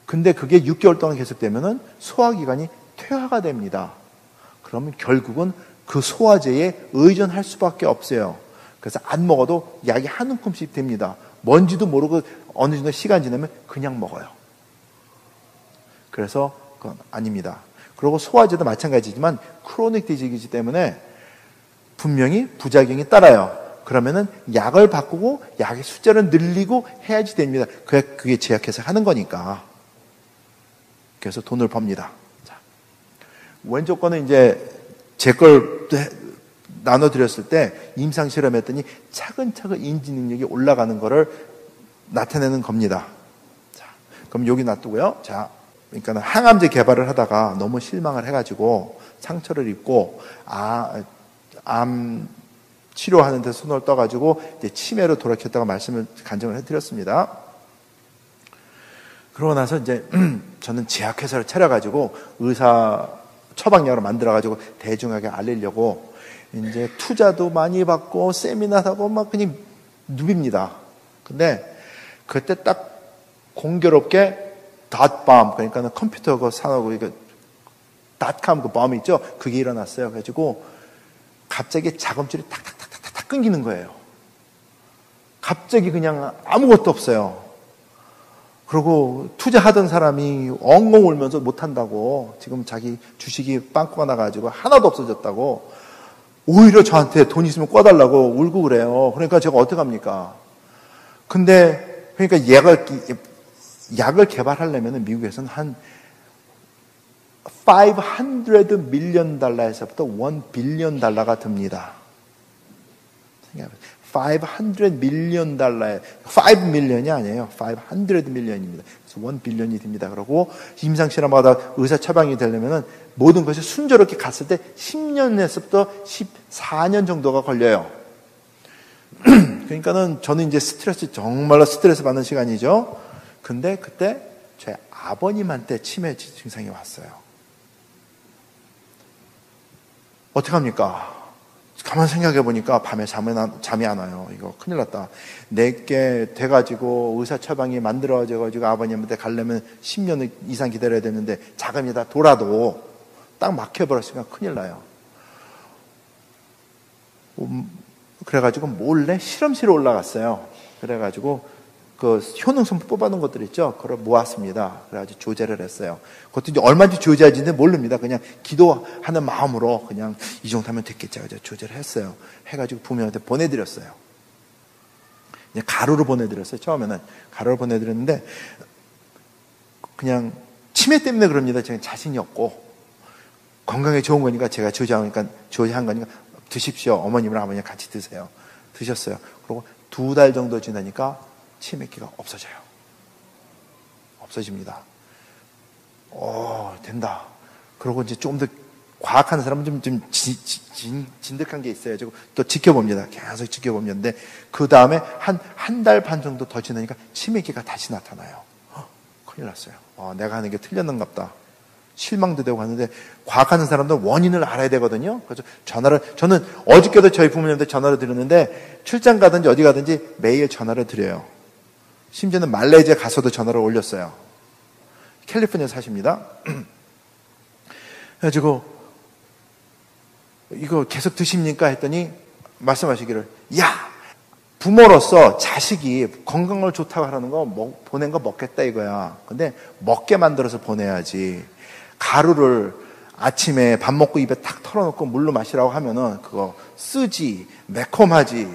근데 그게 6개월 동안 계속되면은 소화기관이 퇴화가 됩니다. 그러면 결국은 그 소화제에 의존할 수밖에 없어요. 그래서 안 먹어도 약이 한 움큼씩 됩니다. 뭔지도 모르고 어느 정도 시간 지나면 그냥 먹어요. 그래서 그건 아닙니다. 그리고 소화제도 마찬가지지만 크로닉 디지기이기 때문에 분명히 부작용이 따라요. 그러면은 약을 바꾸고 약의 숫자를 늘리고 해야지 됩니다. 그게 제약회사 하는 거니까. 그래서 돈을 법니다. 자, 왼쪽 거는 이제 제 걸 나눠드렸을 때 임상 실험했더니 차근차근 인지 능력이 올라가는 거를 나타내는 겁니다. 자, 그럼 여기 놔두고요. 자, 그러니까 항암제 개발을 하다가 너무 실망을 해가지고 상처를 입고 암 치료하는데 손을 떠가지고 이제 치매로 돌이켰다고 말씀을 간증을 해드렸습니다. 그러고 나서 이제 저는 제약회사를 차려가지고 의사 처방약으로 만들어가지고 대중에게 알리려고 이제 투자도 많이 받고 세미나 하고 막 그냥 누빕니다. 근데 그때 딱 공교롭게 닷밤, 그러니까 컴퓨터 그 산하고 이거 닷컴 그 밤 있죠? 그게 일어났어요. 그래가지고 갑자기 자금줄이 탁탁탁탁탁 끊기는 거예요. 갑자기 그냥 아무것도 없어요. 그리고 투자하던 사람이 엉엉 울면서 못한다고, 지금 자기 주식이 빵꾸가 나가지고 하나도 없어졌다고, 오히려 저한테 돈 있으면 꿔달라고 울고 그래요. 그러니까 제가 어떡합니까? 근데, 그러니까 약을 개발하려면 미국에서는 한 $500 million 달러에서부터 $1 billion 달러가 듭니다. 생각해보세요. $500 million 달러에, 5 million이 아니에요. $500 million입니다. 그래서 $1 billion이 됩니다. 그러고 임상실험하다 의사 처방이 되려면은 모든 것이 순조롭게 갔을 때 10년에서부터 14년 정도가 걸려요. 그러니까는 저는 이제 정말로 스트레스 받는 시간이죠. 근데 그때 제 아버님한테 치매 증상이 왔어요. 어떡합니까? 가만 생각해 보니까 밤에 잠이 안 와요. 이거 큰일 났다. 내게 돼가지고 의사 처방이 만들어져가지고 아버님한테 가려면 10년 이상 기다려야 되는데 자금이 다 돌아도 딱 막혀버렸으니까 큰일 나요. 그래가지고 몰래 실험실에 올라갔어요. 그래가지고 그 효능성 뽑아놓은 것들 있죠? 그걸 모았습니다. 그래가지고 조제를 했어요. 그것도 이제 얼마인지 조제하지는 모릅니다. 그냥 기도하는 마음으로 그냥 이 정도 하면 됐겠죠. 조제를 했어요. 해가지고 부모님한테 보내드렸어요. 이제 가루로 보내드렸어요. 처음에는 가루로 보내드렸는데 그냥 치매 때문에 그럽니다. 제가 자신이 없고 건강에 좋은 거니까 제가 조제한 거니까 드십시오. 어머님이랑 아버님 같이 드세요. 드셨어요. 그리고 2달 정도 지나니까 치매기가 없어져요. 없어집니다. 된다. 그리고 이제 좀 더 과학하는 사람은 좀 진득한 게 있어요. 또 지켜봅니다. 계속 지켜보는데 그 다음에 한 달 반 정도 더 지나니까 치매기가 다시 나타나요. 큰일 났어요. 내가 하는 게 틀렸는갑다. 실망도 되고 하는데 과학하는 사람들은 원인을 알아야 되거든요. 그래서 저는 어저께도 저희 부모님한테 전화를 드렸는데 출장 가든지 어디 가든지 매일 전화를 드려요. 심지어는 말레이시아 가서도 전화를 올렸어요. 캘리포니아 사십니다. 그래가지고 이거 계속 드십니까? 했더니 말씀하시기를 부모로서 자식이 건강을 좋다고 하는 거 보낸 거 먹겠다 이거야. 근데 먹게 만들어서 보내야지. 가루를 아침에 밥 먹고 입에 탁 털어놓고 물로 마시라고 하면은 그거 쓰지, 매콤하지,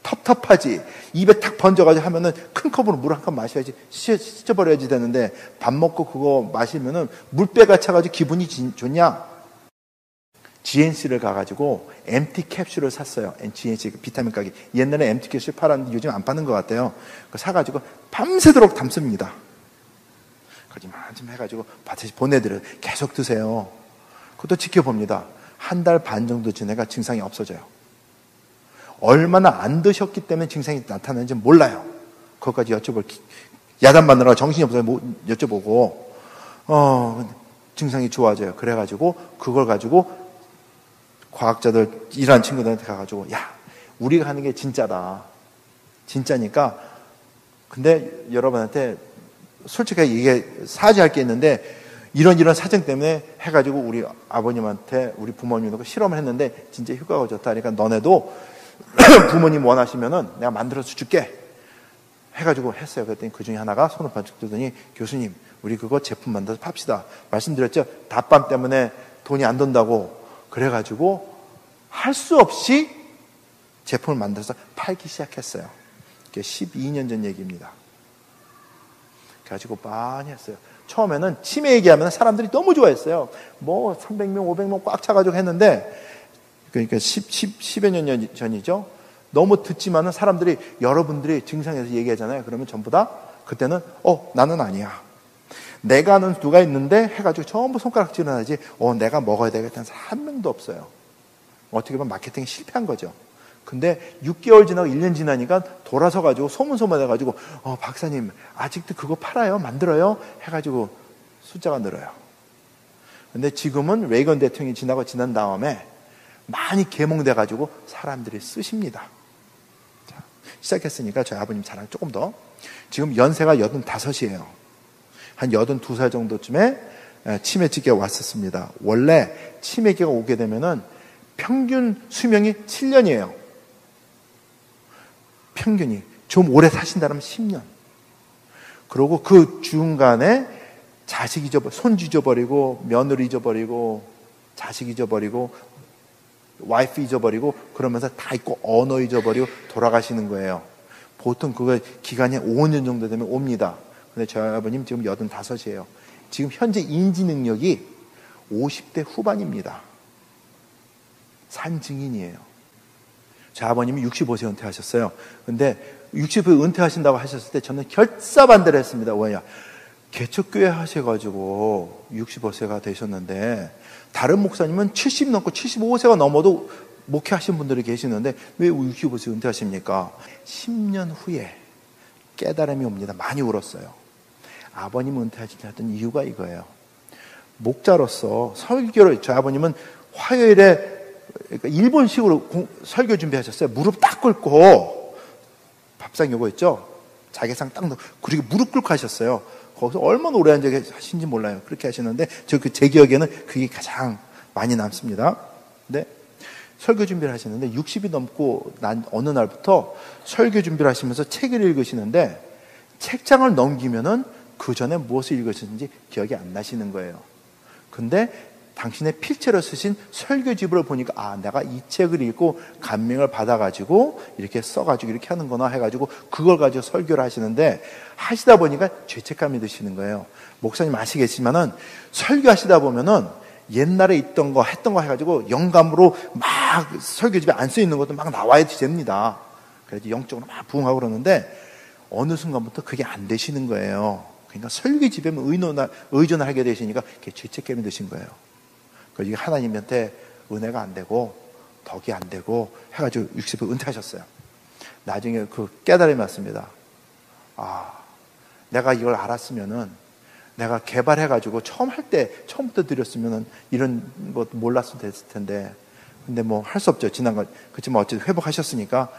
텁텁하지, 입에 탁 번져가지고 하면은 큰 컵으로 물 한 컵 마셔야지, 씻어버려야지 되는데 밥 먹고 그거 마시면은 물배가 차가지고 기분이 좋냐? GNC를 가가지고 MT 캡슐을 샀어요. GNC 비타민 가게. 옛날에 MT 캡슐 팔았는데 요즘 안 파는 것 같아요. 그거 사가지고 밤새도록 담습니다. 거짓말 해가지고 밭에 보내드려요. 계속 드세요. 그것도 지켜봅니다. 한 달 반 정도 지내가 증상이 없어져요. 얼마나 안 드셨기 때문에 증상이 나타나는지 몰라요. 그것까지 야단 받느라고 정신이 없어요. 여쭤보고 증상이 좋아져요. 그래가지고 그걸 가지고 과학자들 일하는 친구들한테 가가지고 야 우리가 하는 게 진짜다. 진짜니까 근데 여러분한테 솔직하게 이게 사죄할 게 있는데 이런 사정 때문에 해가지고 우리 아버님한테 우리 부모님하고 실험을 했는데 진짜 효과가 좋다. 그러니까 너네도 부모님 원하시면은 내가 만들어서 줄게 해가지고 했어요. 그랬더니 그 중에 하나가 손을 번쩍 들더니 교수님 우리 그거 제품 만들어서 팝시다. 말씀드렸죠. 답밤 때문에 돈이 안 든다고. 그래가지고 할 수 없이 제품을 만들어서 팔기 시작했어요. 그게 12년 전 얘기입니다. 그래가지고 많이 했어요. 처음에는 치매 얘기하면 사람들이 너무 좋아했어요. 뭐 300명, 500명 꽉 차가지고 했는데 그러니까 10여 년 전이죠. 너무 듣지만은 사람들이 여러분들이 증상에서 얘기하잖아요. 그러면 전부 다 그때는 나는 아니야. 내가 아는 누가 있는데 해가지고 전부 손가락질을 하지 내가 먹어야 되겠다는 사람 한 명도 없어요. 어떻게 보면 마케팅이 실패한 거죠. 근데 6개월 지나고 1년 지나니까 돌아서가지고 소문해가지고 박사님 아직도 그거 팔아요? 만들어요? 해가지고 숫자가 늘어요. 근데 지금은 레이건 대통령이 지난 다음에 많이 계몽돼가지고 사람들이 쓰십니다. 자, 시작했으니까 저희 아버님 자랑 조금 더. 지금 연세가 85이에요. 한 82살 정도쯤에 치매기가 왔었습니다. 원래 치매기가 오게 되면은 평균 수명이 7년이에요. 평균이. 좀 오래 사신다면 10년. 그리고 그 중간에 자식 손주 잊어버리고, 며느리 잊어버리고, 자식 잊어버리고, 와이프 잊어버리고, 그러면서 다 잊고, 언어 잊어버리고, 돌아가시는 거예요. 보통 그거 기간이 5년 정도 되면 옵니다. 근데 저희 아버님 지금 85이에요. 지금 현재 인지 능력이 50대 후반입니다. 산 증인이에요. 저희 아버님이 65세 은퇴하셨어요. 근데 65세 은퇴하신다고 하셨을 때 저는 결사반대를 했습니다. 왜냐? 개척교회 하셔가지고 65세가 되셨는데 다른 목사님은 70 넘고 75세가 넘어도 목회하신 분들이 계시는데 왜 65세 은퇴하십니까? 10년 후에 깨달음이 옵니다. 많이 울었어요. 아버님 은퇴하셨던 이유가 이거예요. 목자로서 설교를, 저희 아버님은 화요일에 그러니까 일본식으로 설교 준비하셨어요. 무릎 딱 꿇고, 밥상 요거 있죠? 자개상 딱 넣고, 그리고 무릎 꿇고 하셨어요. 거기서 얼마나 오래 하신지 몰라요. 그렇게 하시는데, 제 기억에는 그게 가장 많이 남습니다. 근데 설교 준비를 하시는데, 60이 넘고 난 어느 날부터 설교 준비를 하시면서 책을 읽으시는데, 책장을 넘기면은 그 전에 무엇을 읽으셨는지 기억이 안 나시는 거예요. 근데 당신의 필체로 쓰신 설교집을 보니까 내가 이 책을 읽고 감명을 받아가지고 이렇게 써가지고 이렇게 하는구나 해가지고 그걸 가지고 설교를 하시는데 하시다 보니까 죄책감이 드시는 거예요. 목사님 아시겠지만은 설교하시다 보면은 옛날에 있던 거 했던 거 해가지고 영감으로 막 설교집에 안 써 있는 것도 막 나와야 됩니다. 그래서 영적으로 막 부흥하고 그러는데 어느 순간부터 그게 안 되시는 거예요. 그러니까 설교집에만 의존을 하게 되시니까 그게 죄책감이 드신 거예요. 그러니까 하나님한테 은혜가 안 되고 덕이 안 되고 해가지고 60세 은퇴하셨어요. 나중에 그 깨달음이 왔습니다. 내가 이걸 알았으면은 내가 개발해가지고 처음부터 드렸으면은 이런 것 몰랐으면 됐을 텐데. 근데 뭐 할 수 없죠. 지난 거. 그렇지만 어쨌든 회복하셨으니까.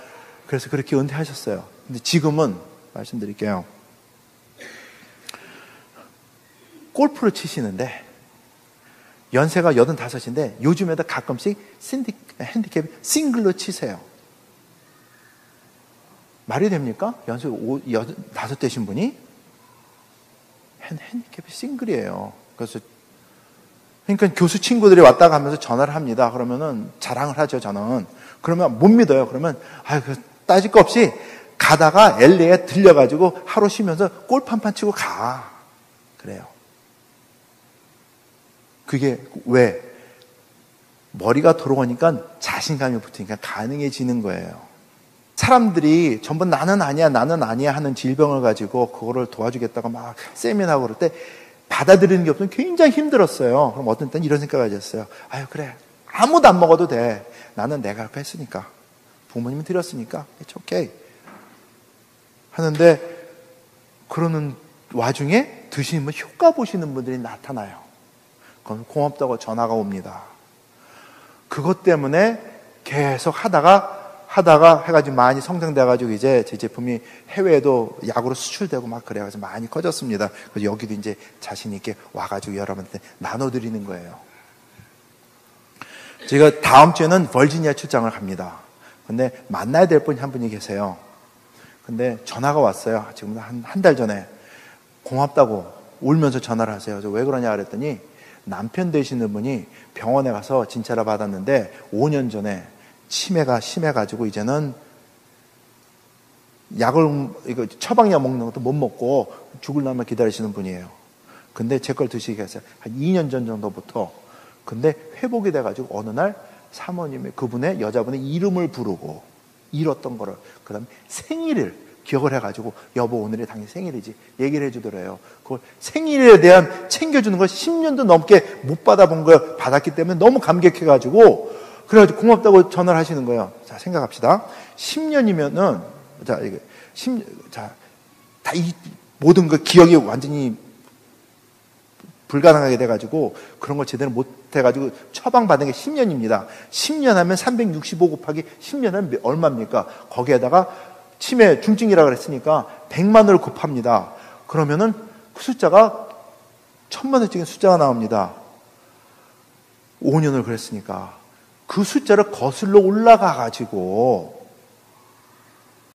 그래서 그렇게 은퇴하셨어요. 근데 지금은 말씀드릴게요. 골프를 치시는데 연세가 85인데 요즘에도 가끔씩 핸디캡 싱글로 치세요. 말이 됩니까? 연세 5 되신 분이 핸디캡이 싱글이에요. 그래서 그러니까 교수 친구들이 왔다 가면서 전화를 합니다. 그러면은 자랑을 하죠, 저는. 그러면 못 믿어요. 그러면, 따질 거 없이 가다가 LA에 들려가지고 하루 쉬면서 골프 한 판 치고 가. 그래요. 그게 왜? 머리가 돌아오니까 자신감이 붙으니까 가능해지는 거예요. 사람들이 전부 나는 아니야 하는 질병을 가지고 그거를 도와주겠다고 막 세미나하고 그럴 때 받아들이는 게 없으면 굉장히 힘들었어요. 그럼 어떤 때는 이런 생각을 가졌어요. 그래. 아무도 안 먹어도 돼. 나는 내가 할 거 했으니까. 부모님이 드렸으니까. It's okay. 하는데 그러는 와중에 드시면 효과 보시는 분들이 나타나요. 그럼 고맙다고 전화가 옵니다. 그것 때문에 계속 하다가 해가지고 많이 성장돼가지고 이제 제 제품이 해외에도 약으로 수출되고 막 그래가지고 많이 커졌습니다. 그래서 여기도 이제 자신있게 와가지고 여러분한테 나눠드리는 거예요. 제가 다음 주에는 버지니아 출장을 갑니다. 근데 만나야 될 분이 한 분이 계세요. 근데 전화가 왔어요. 지금 한 달 전에. 고맙다고 울면서 전화를 하세요. 그래서 왜 그러냐 그랬더니 남편 되시는 분이 병원에 가서 진찰을 받았는데 5년 전에 치매가 심해가지고 이제는 처방약 먹는 것도 못 먹고 죽을 날만 기다리시는 분이에요. 근데 제 걸 드시게 했어요. 한 2년 전 정도부터. 근데 회복이 돼가지고 어느 날 사모님의 그분의 여자분의 이름을 부르고 잃었던 거를 그 다음에 생일을 기억을 해가지고 여보 오늘이 당신 생일이지 얘기를 해주더래요. 그걸 생일에 대한 챙겨주는 걸 10년도 넘게 못 받아본 걸 받았기 때문에 너무 감격해가지고 그래가지고 고맙다고 전화를 하시는 거예요. 자 생각합시다. 10년이면은 다 이 모든 그 기억이 완전히 불가능하게 돼가지고 그런 걸 제대로 못 해가지고 처방받은 게 10년입니다. 10년 하면 365 곱하기 10년 하면 얼마입니까? 거기에다가 치매 중증이라고 그랬으니까 100만을 곱합니다. 그러면은 그 숫자가 1000만원짜리 숫자가 나옵니다. 5년을 그랬으니까 그 숫자를 거슬러 올라가가지고